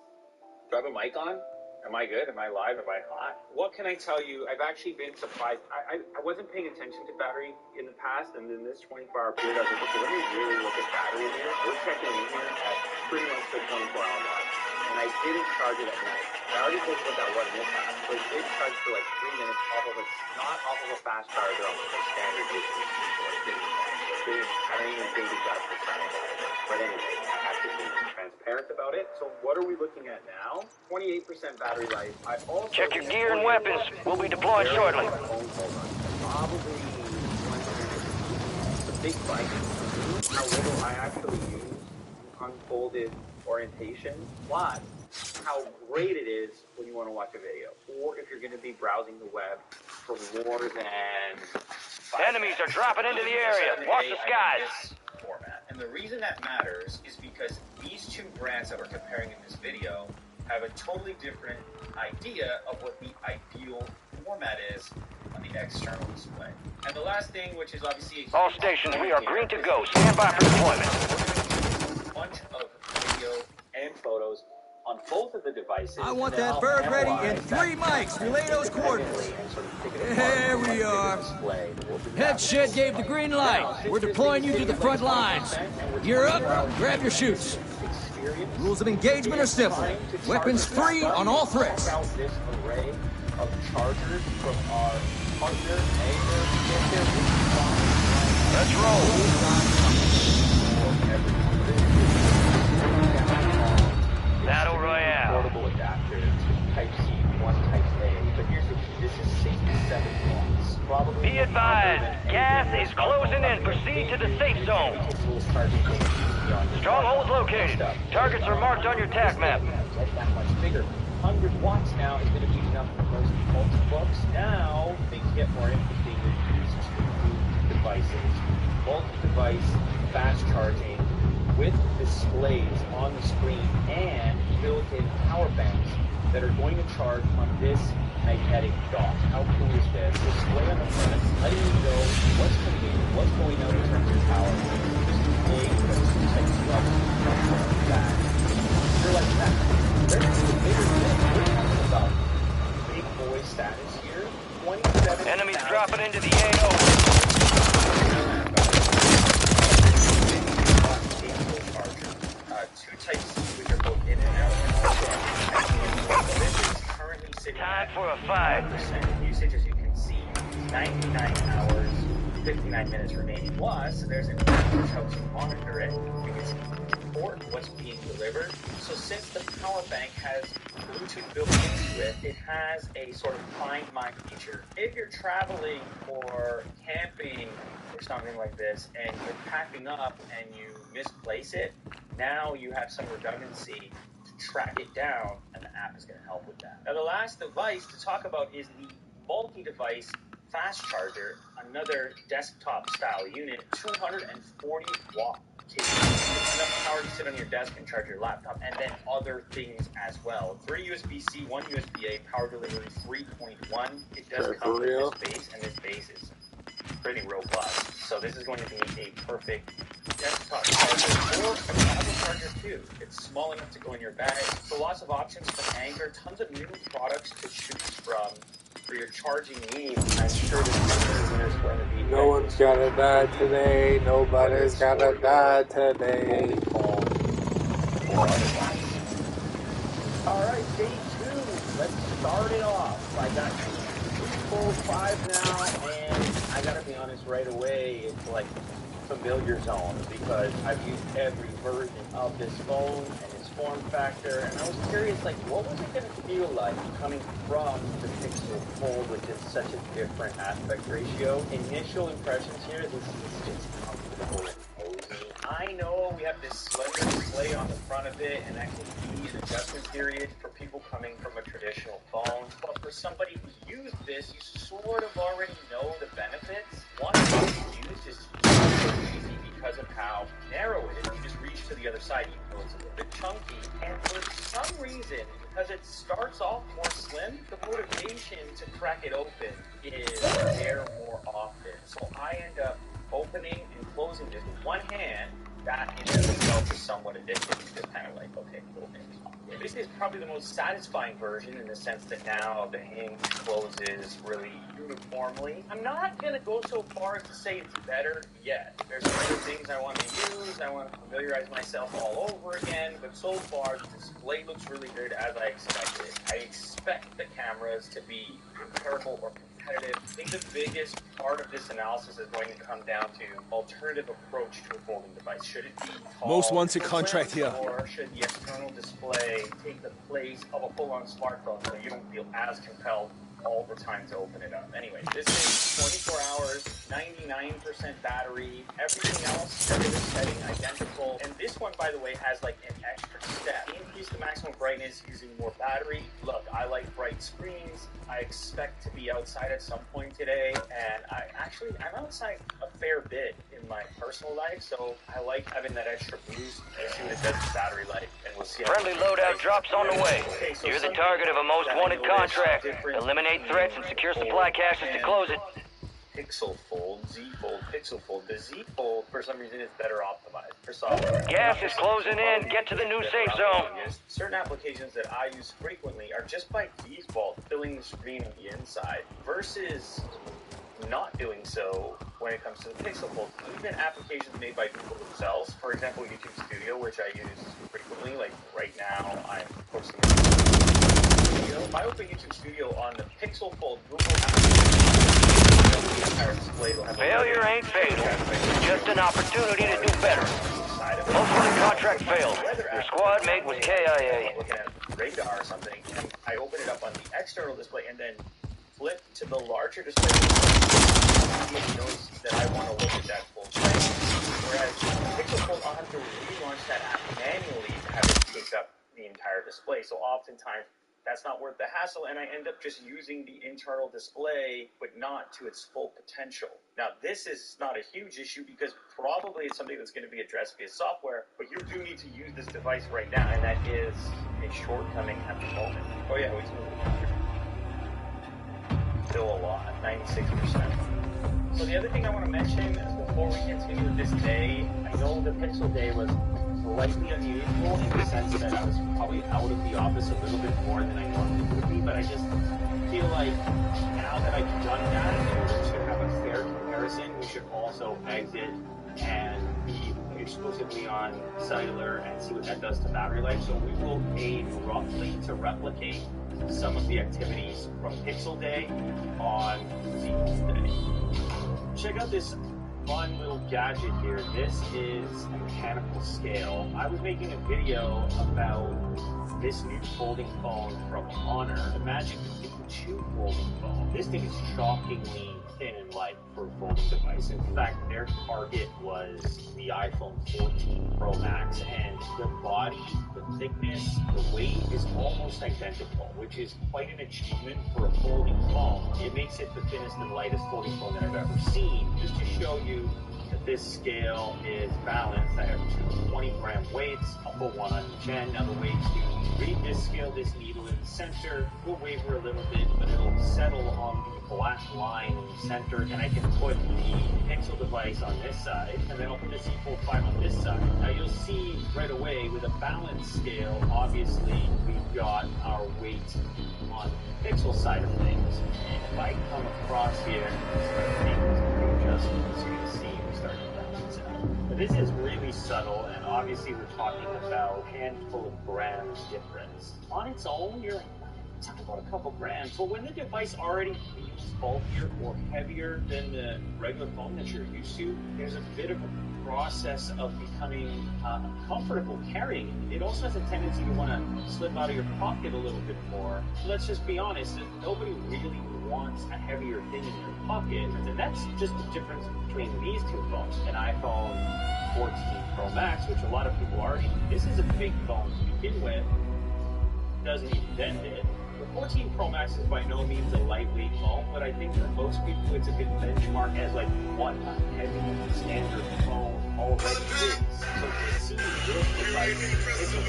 Do I have a mic on? Am I good? Am I live? Am I hot? What can I tell you? I've actually been surprised. I wasn't paying attention to battery in the past, and in this 24-hour period, I was like, okay, let me really look at battery in here. We're checking in here at pretty much the 24-hour mark. And I didn't charge it at night. I already told you what that was mishap, but it did charge for like 3 minutes off of a, not off of a fast charger, off of a standard distance. I don't even think we got a percent of that. But anyway, I have to be transparent about it. So what are we looking at now? 28% battery life. I also check your gear and weapons. We'll be deploying shortly. Probably the big bike is how little I actually use unfolded orientation, plus how great it is when you want to watch a video, or if you're going to be browsing the web for more than 5 Enemies are dropping into the area. Watch the skies. Format. And the reason that matters is because these two brands that we're comparing in this video have a totally different idea of what the ideal format is on the external display. And the last thing, which is obviously all stations, we are green to go. Stand by for deployment. A bunch of video and photos on both of the devices. I want that bird ready and 3 mics. Relay those coordinates. There we are. Head shed gave the green light. We're deploying you to the front lines. You're up. Grab your chutes. Rules of engagement are simple. Weapons free on all threats. This array of chargers from our partner. Let's roll. Battle Royale. Portable adapters, Type-C, one Type-A. But here's the key. This is 67 watts. Probably. Be advised, gas is closing in. Proceed to the safe zone. Strongholds located. Targets are marked on your TAC map. That much bigger. 100 watts now is going to be enough for most multi-books. Now things get more interesting with these two devices. Multi-device fast charging with displays on the screen and built-in power banks that are going to charge on this magnetic dock. How cool is this? Display on the front, letting you know what's coming in, what's going out in terms of power. Display that. You're like that. There's the bigger thing. We're talking about big boy status here. 27. Enemies dropping into the AO. Type-C, which are both in and out. This is currently sitting time for a fight. Usage, as you can see, 99 hours, 59 minutes remaining. Plus, there's an app which helps you monitor it because it's important what's being delivered. So since the power bank has Bluetooth built into it, it has a sort of find my feature. If you're traveling or camping or something like this, and you're packing up and you misplace it, now you have some redundancy to track it down, and the app is going to help with that. Now, the last device to talk about is the multi-device fast charger, another desktop-style unit, 240 watt. Enough power to sit on your desk and charge your laptop, and then other things as well. 3 USB-C, 1 USB-A, power delivery 3.1. It does come with this base, and this base is pretty robust. So this is going to be a perfect desktop laptop charger or a travel charger too. It's small enough to go in your bag. So lots of options from Anker, tons of new products to choose from for your charging needs. I'm sure there's going to be no one's gonna die today. Nobody's gonna die today. Alright, day 2. Let's start it off. I got full 5 now, and I gotta be honest right away, it's like familiar zone because I've used every version of this phone and its form factor, and I was curious, like, what was it gonna feel like coming from the Pixel Fold, which is such a different aspect ratio. Initial impressions here, this is just comfortable and cozy. I know we have this slender display on the front of it, and that can be an adjustment period for people coming from a traditional phone, but for somebody who's used this, you sort of already know the benefits. One thing you use is so easy because of how narrow it is. You just reach to the other side, even though it's a little bit chunky, and for some reason, because it starts off more slim, the motivation to crack it open is there more often. So I end up opening and closing this with one hand. That in itself is somewhat addictive. You just kind of like, okay, cool. This is probably the most satisfying version in the sense that now the hinge closes really uniformly. I'm not going to go so far as to say it's better yet. There's some other things I want to use. I want to familiarize myself all over again. But so far, the display looks really good as I expected. I expect the cameras to be comparable or competitive. I think the biggest part of this analysis is going to come down to alternative approach to a folding device. Should it be tall, most wanted contract here, or should the external display take the place of a full-on smartphone so you don't feel as compelled all the time to open it up? Anyway, this is 24 hours, 99% battery, everything else, every setting identical. And this one, by the way, has like an extra step. Increase the maximum brightness using more battery. Look, I like bright screens. I expect to be outside at some point today, and I'm outside a fair bit in my personal life, so I like having that extra boost. Let's see what it does to battery life, and we'll see. Friendly loadout drops on the way. You're the target of a most wanted contract. Eliminate threats and secure supply caches to close it. Pixel Fold, Z Fold, Pixel Fold. The Z Fold, for some reason, is better optimized for software. Gas is closing in. Get to the new safe zone. Certain applications that I use frequently are just by default filling the screen on the inside versus not doing so when it comes to the Pixel Fold. Even applications made by Google themselves, for example, YouTube Studio, which I use frequently, like right now, I'm posting a video. If I open YouTube Studio on the Pixel Fold Google application, failure ain't fatal. Just an opportunity to do better. Most of the contract failed. Your squad mate was KIA. Looking at radar or something, and I open it up on the external display and then flip to the larger display. It knows that I want to look at that full screen. Whereas Pixel Fold, I'll have to relaunch that app manually to have it take up the entire display. So oftentimes, that's not worth the hassle, and I end up just using the internal display, but not to its full potential. Now, this is not a huge issue because probably it's something that's going to be addressed via software, but you do need to use this device right now, and that is a shortcoming at the moment. Oh yeah, we still a lot, 96%. So the other thing I want to mention is before we continue with this day, I know the Pixel Day was slightly unusual in the sense that I was probably out of the office a little bit more than I normally would be, but I just feel like now that I've done that, in order to have a fair comparison, we should also exit and be exclusively on cellular and see what that does to battery life. So we will aim roughly to replicate some of the activities from Pixel Day on Z Day. Check out this fun little gadget here. This is a mechanical scale. I was making a video about this new folding phone from Honor, the Magic 2 folding phone. This thing is shockingly thin and light for a folding device. In fact, their target was the iPhone 14 Pro Max, and the body, the thickness, the weight is almost identical, which is quite an achievement for a folding phone. It makes it the thinnest and lightest folding phone that I've ever seen. Just to show you that this scale is balanced. I have two 20-gram weights. I'll put one on each end. Now the weights to read this scale, this needle in the center will waver a little bit, but it'll settle on the black line in the center, and I can put the Pixel device on this side, and then I'll put the Z Fold 5 on this side. Now you'll see right away with a balance scale, obviously we've got our weight on the Pixel side of things. And if I come across here and start making some adjustments, you can see we start to balance out. But this is really subtle, and obviously we're talking about a handful of grams difference. On its own, you're talking about a couple grams, but when the device already feels bulkier or heavier than the regular phone that you're used to, there's a bit of a process of becoming comfortable carrying it. It also has a tendency to want to slip out of your pocket a little bit more. Let's just be honest, nobody really wants a heavier thing in your pocket, and that's just the difference between these two phones. An iPhone 14 Pro Max, which a lot of people already, this is a big phone to begin with, doesn't even dent it. The 14 Pro Max is by no means a lightweight phone, but I think for most people it's a good benchmark as like what a heavy standard phone already is. So to see this device, it's a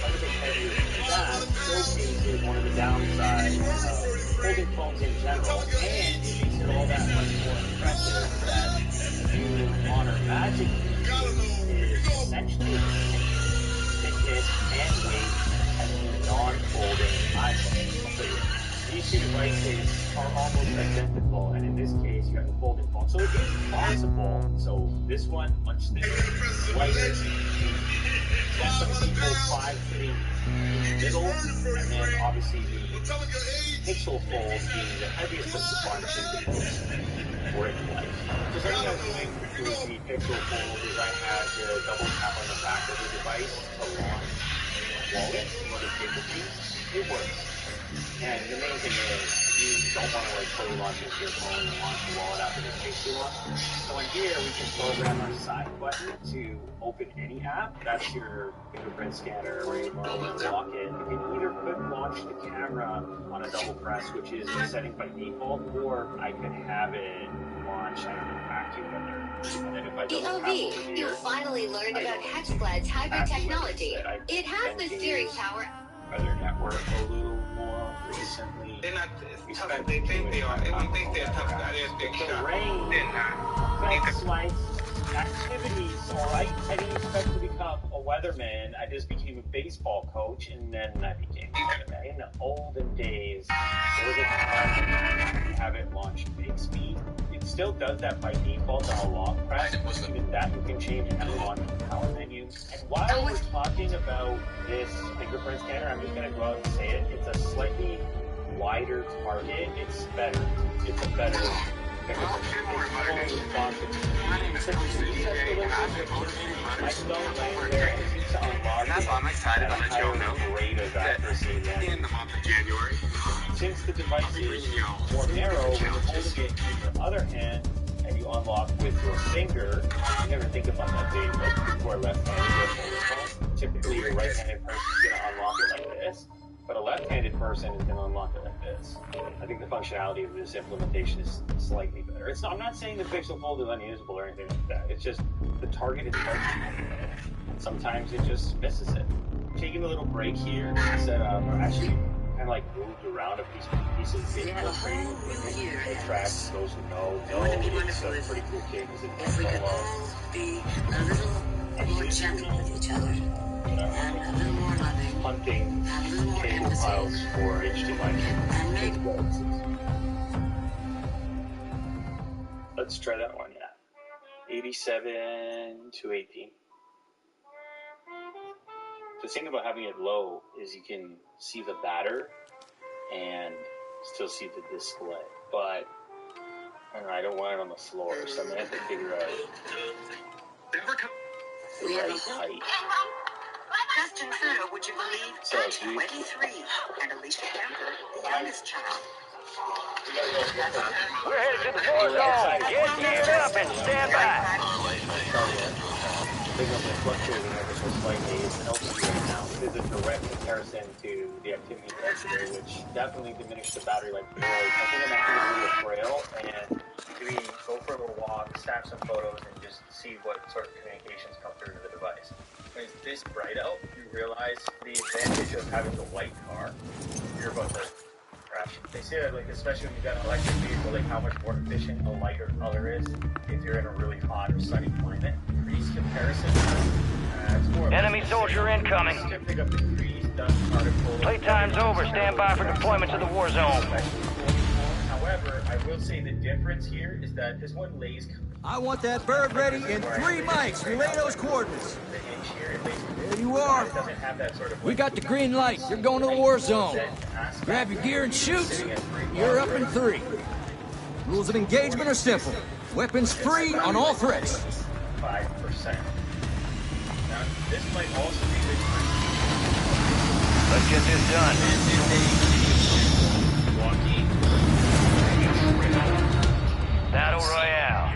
quite a bit heavier than that, showcases one of the downsides of holding phones in general, and it makes it all that much more impressive that the new Honor Magic is essentially the same thickness and weight as a non-folding iPhone. So these two devices are almost identical, and in this case, you have a folding phone. So it is possible. So this one, much thinner, lighter. That's the Z Fold 5 sitting in the middle, and then obviously the Pixel Fold being the heaviest of the bunch and the most work-like. So something I was doing with the Pixel Fold is I had to double tap on the back of the device to launch wallet, what is cable keys. It works. And the main thing is, you don't want to like fully launch into your phone and launch the wallet after this takes too long. So in here, we can program our side button to open any app. That's your fingerprint scanner where you normally unlock it. You can either quick launch the camera on a double press, which is the setting by default, or I could have it launch out of the AccuWeather. And then if I double tap over here, you finally learned about Hexblad's hybrid technology. It has the steering power. Weather Network a little more recently. They're not as tough as they think they are. Everyone thinks they're tough guys. They're big shot. They're not. That's like activities, alright? I didn't expect to become a weatherman. I just became a baseball coach, and then I became a weatherman. In the olden days, there was a time you have it launch big speed. It still does that by default on a long press. Even that you can change how to launch the power menu. And while we're talking about this fingerprint scanner, I'm just going to go out and say it. It's a slightly wider target. It's better. It's a better fingerprint That's why I'm excited to let y'all know that in the month of January, since the device is more narrow, when you're holding it in your other hand and you unlock with your finger, you never think about that big, like before left-handed. Typically, a right-handed person is going to unlock it like this, but a left-handed person is going to unlock it like this. I think the functionality of this implementation is slightly better. I'm not saying the Pixel Fold is unusable or anything like that. It's just the target is hard to use. Sometimes it just misses it. Taking a little break here, set up, or actually kind of like moved around a piece of big trading equipment. Tracks, those who know, it's a pretty cool kit because it if we could all be a little more gentle with each other, and a little more loving, hunting cable files for HDMI. Let's try that one, yeah. 87 to 18. The thing about having it low is you can see the batter and still see the display, but I don't want it on the floor, so I'm gonna have to figure out the right height. Justin Trudeau, would you believe, at 23, and Alicia Kemper, the youngest child. We're headed to the war zone. Get geared up and stand by. Signal is fluctuating ever so slightly. It's LTE right now. It is a direct comparison to the activity yesterday, which definitely diminished the battery life. I think I'm actually going to do a trail, and maybe go for a little walk, snap some photos, and just see what sort of communications come through to the device. When it's this bright out, you realize the advantage of having the white car. You're about to crash. They say that, like, especially when you've got an electric vehicle, like how much more efficient a lighter color is if you're in a really hot or sunny climate. Crease comparison. It's more Enemy soldier incoming. Pick up the crease, dust particles. Playtime's over. Stand by for deployment to the war zone. However, I will say the difference here is that this one lays. I want that bird ready in 3 mics. Relay those coordinates. There you are. We got the green light. You're going to the war zone. Grab your gear and shoot. You're up in 3. Rules of engagement are simple. Weapons free on all threats. 5%. Now, this might also be the time. Let's get this done. Battle Royale.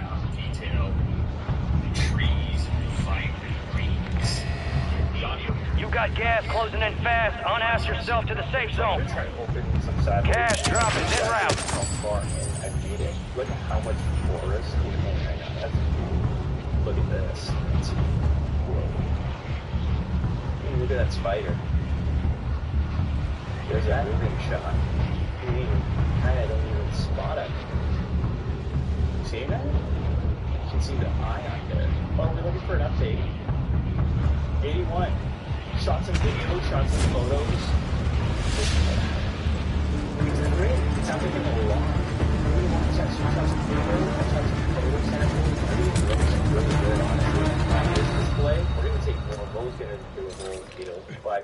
You got gas closing in fast. Unass yourself to the safe zone. Cash dropping en route. Look at how much forest we have right now. Look at this. Look at that spider. There's that moving shot. I don't even spot it. See that? You can see the eye on there. Oh, we're looking for an update. 81. Shot some videos, shot some photos. It's great. It sounds like an alarm. Shot some videos, shot some photo samples. Everything looks really good on it. On this display, we're going to take more. Bo's going to do a whole,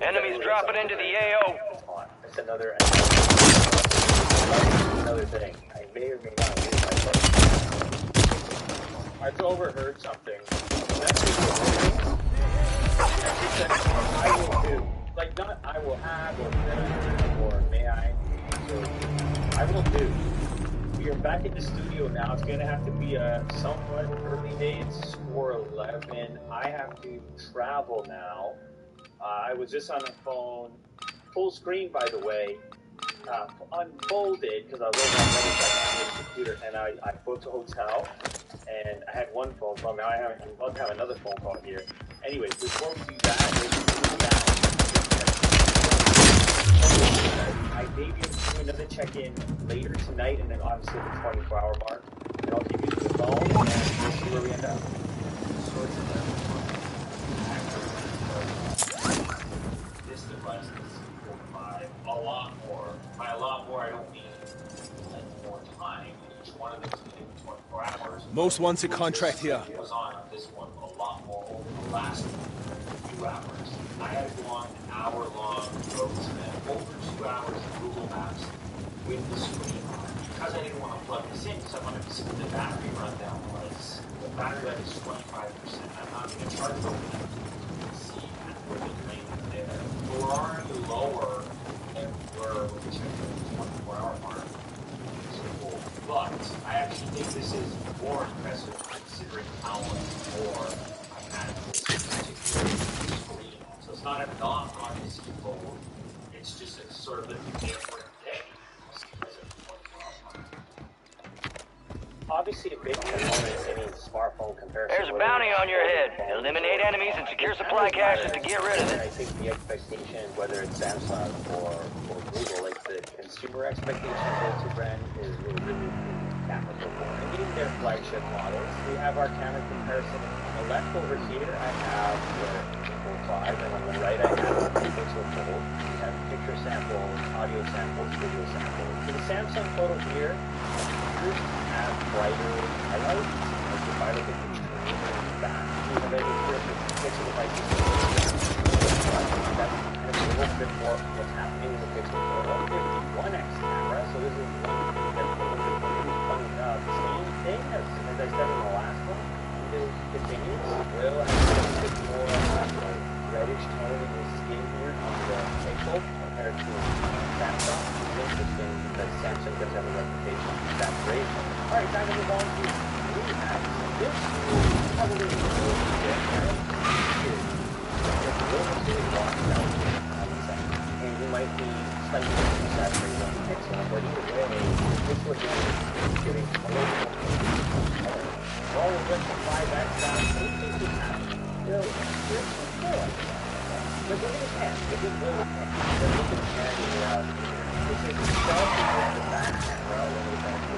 Enemies dropping into the AO. That's another thing. I may or may not lose my phone. I've overheard something. I will do. Like, not I will have, or may I. So, I will do. We are back in the studio now. It's going to have to be a somewhat early day. It's 4:11. I have to travel now. I was just on the phone. Full screen, by the way. Unfolded, because I was over on the computer, and I booked a hotel. And I had one phone call. Now I'm about to have another phone call here. Anyways, before we do that, I may be able to do another check-in later tonight, and then obviously the 24-hour mark. And I'll keep you to the phone, and we'll see where we end up. This device is a lot more. By a lot more, I don't mean like more time. Each one of them is within 24 hours. Most wants a contract here. Was on this one a lot more over the last few hours. I had to go on an hour-long road trip, over 2 hours of Google Maps with the screen on. Because I didn't want to plug this in, because I wanted to see what the battery rundown was. The battery life is 25%. I'm not going to charge it. You can see where the drain is there. We're already lower than we were when we checked the 24-hour mark. But I actually think this is more impressive considering how much more I had this particular screen. So it's not a knock on this phone. It's just a sort of a different day. Obviously, a big component in any smartphone comparison. There's a bounty on your head. Eliminate enemies and secure supply caches to get rid of it. I think the expectation, whether it's Samsung or Google, like the consumer expectation of those two brands is really capital. And even their flagship models, we have our camera comparison. On the left over here, I have the Pixel 5, and on the right, I have the Pixel Fold. We have picture samples, audio samples, video samples. For the Samsung photo here, have brighter highlights, like if I look at the back, even though the pixel device is that's kind of a little bit more of what's happening in the pixel photo. There's the 1x camera, so this is one thing that's a little bit funny enough. Same thing as I said in the last one, it continues. We'll have a bit more reddish tone in the skin here on the pixel compared to Samsung. It's interesting because Samsung does have a reputation for saturation. Alright, time to move on to Remax. This is probably the most different. And you might be slightly saturated on the pixel, but either way, this was giving a little more But look at his hand. Look at his hand. Look at his hand around here. This is sharply with the back camera.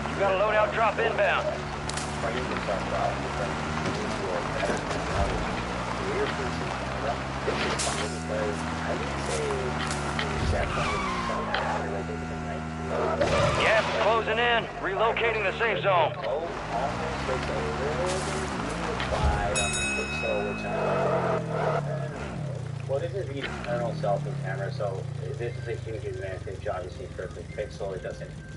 You got a loadout drop inbound. Fighting yourself out with them visual better camera, rear facing camera. This is funny because I would say Samsung is somehow like they can Gas is closing in. Relocating the safe zone. Oh, almost looks a little bit unified on the Pixel, which I like. Well, this is the internal selfie camera, so this is a huge advantage, obviously, for the Pixel. It's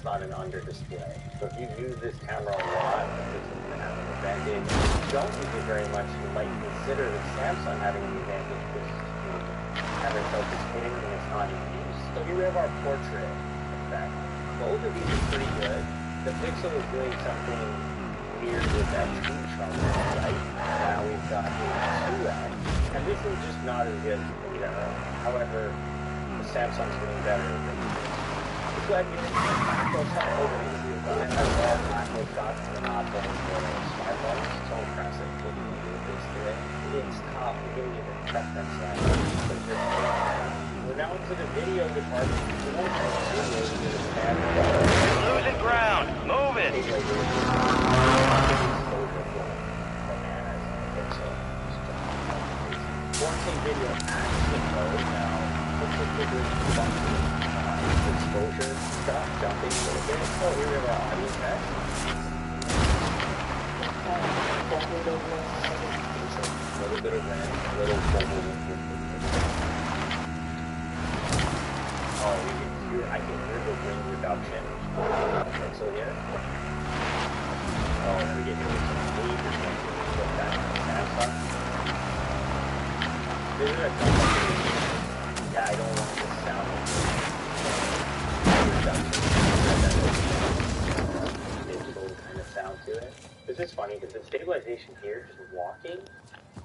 not an under display. So if you use this camera a lot, this is going to have an advantage. If you don't use it very much, you might consider the Samsung having an advantage because the camera itself is hidden and it's not in use. So here we have our portrait effect. Both of these are pretty good. The Pixel is doing something weird with that tree trunk, right? Now we've got the 2X. And this is just not as good in general. However, the Samsung's doing better than this. Just glad you didn't have macro shot over the video. And I love macro shots to not going for smartphones. It's so impressive what you can do with this today. It's tough. You can get the preference line. We're now into the video department. Losing ground. Move it. Watching video action mode now. Looks like we're doing exposure stuff, jumping a little bit. Oh, here we have our audio test. A little bit of that, a little bubble. Oh, I can hear the wind reduction. So here. Oh, and we get some major changes with that Samsung. This is a yeah, I don't want this sound. Digital kind of sound to it. This is funny because the stabilization here, just walking,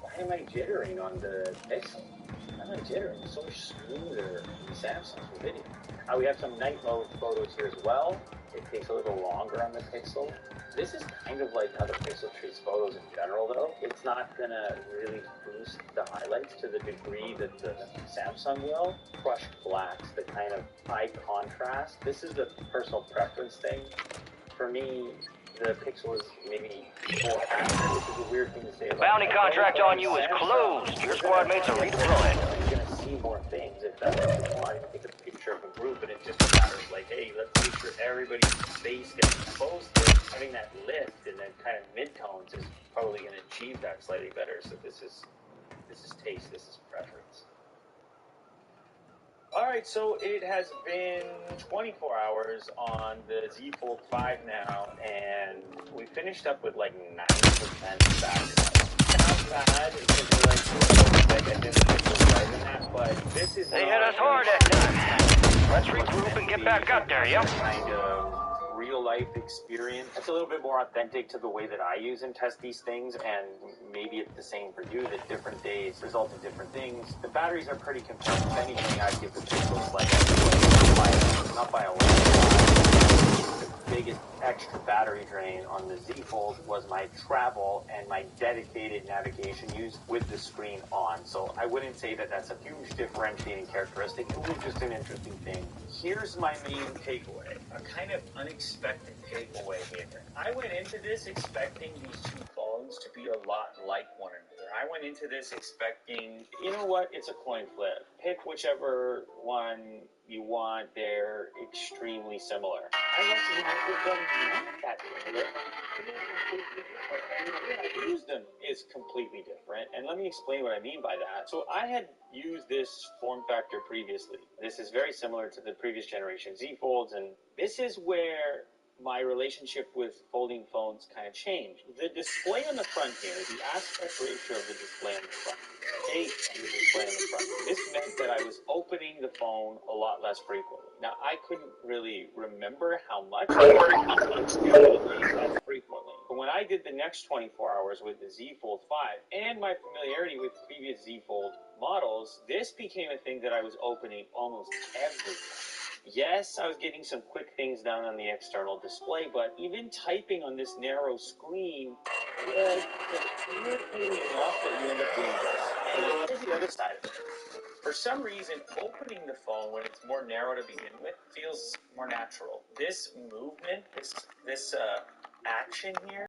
why am I jittering on the Pixel? Why am I jittering? It's so much smoother in Samsung's video. We have some night mode photos here as well. It takes a little longer on the Pixel. This is kind of like how the Pixel treats photos in general, though. It's not going to really boost the highlights to the degree that the Samsung will. Crushed blacks, the kind of high contrast. This is the personal preference thing. For me, the Pixel is maybe more accurate, which is a weird thing to say. Bounty contract on you is closed. Your squad mates are redeployed. You're going to see more things if that's what you want. Take a picture of a group, and it just matters like, hey, let's make sure everybody's face gets exposed to it. Having that lift and then kind of mid-tones is probably going to achieve that slightly better. So this is taste, this is preference. Alright, so it has been 24 hours on the Z Fold 5 now, and we finished up with like 90% battery life. Not bad, because I didn't think that, but this is they hit us hard at night. Let's regroup and get back up there, yep. Kind of real-life experience. It's a little bit more authentic to the way that I use and test these things, and maybe it's the same for you, that different days result in different things. The batteries are pretty compact. If anything, I'd give the Pixels like not by a lot. The biggest extra battery drain on the Z Fold was my travel and my dedicated navigation use with the screen on. So I wouldn't say that that's a huge differentiating characteristic. It was just an interesting thing. Here's my main takeaway. A kind of unexpected takeaway here. I went into this expecting these two phones to be a lot like one another. I went into this expecting, you know what, it's a coin flip. Pick whichever one you want. They're extremely similar. I recommend them not that similar. I use them is completely different, and let me explain what I mean by that. So I had used this form factor previously. This is very similar to the previous generation Z Folds, and this is where my relationship with folding phones kind of changed. The display on the front here, the aspect ratio of the display on the front, 8 on the display on the front. This meant that I was opening the phone a lot less frequently. Now, I couldn't really remember how much I was less frequently. But when I did the next 24 hours with the Z Fold 5 and my familiarity with previous Z Fold models, this became a thing that I was opening almost every time. Yes, I was getting some quick things done on the external display, but even typing on this narrow screen was irritating enough that you end up doing this. Here's the other side of it. For some reason, opening the phone when it's more narrow to begin with feels more natural. This movement, this action here,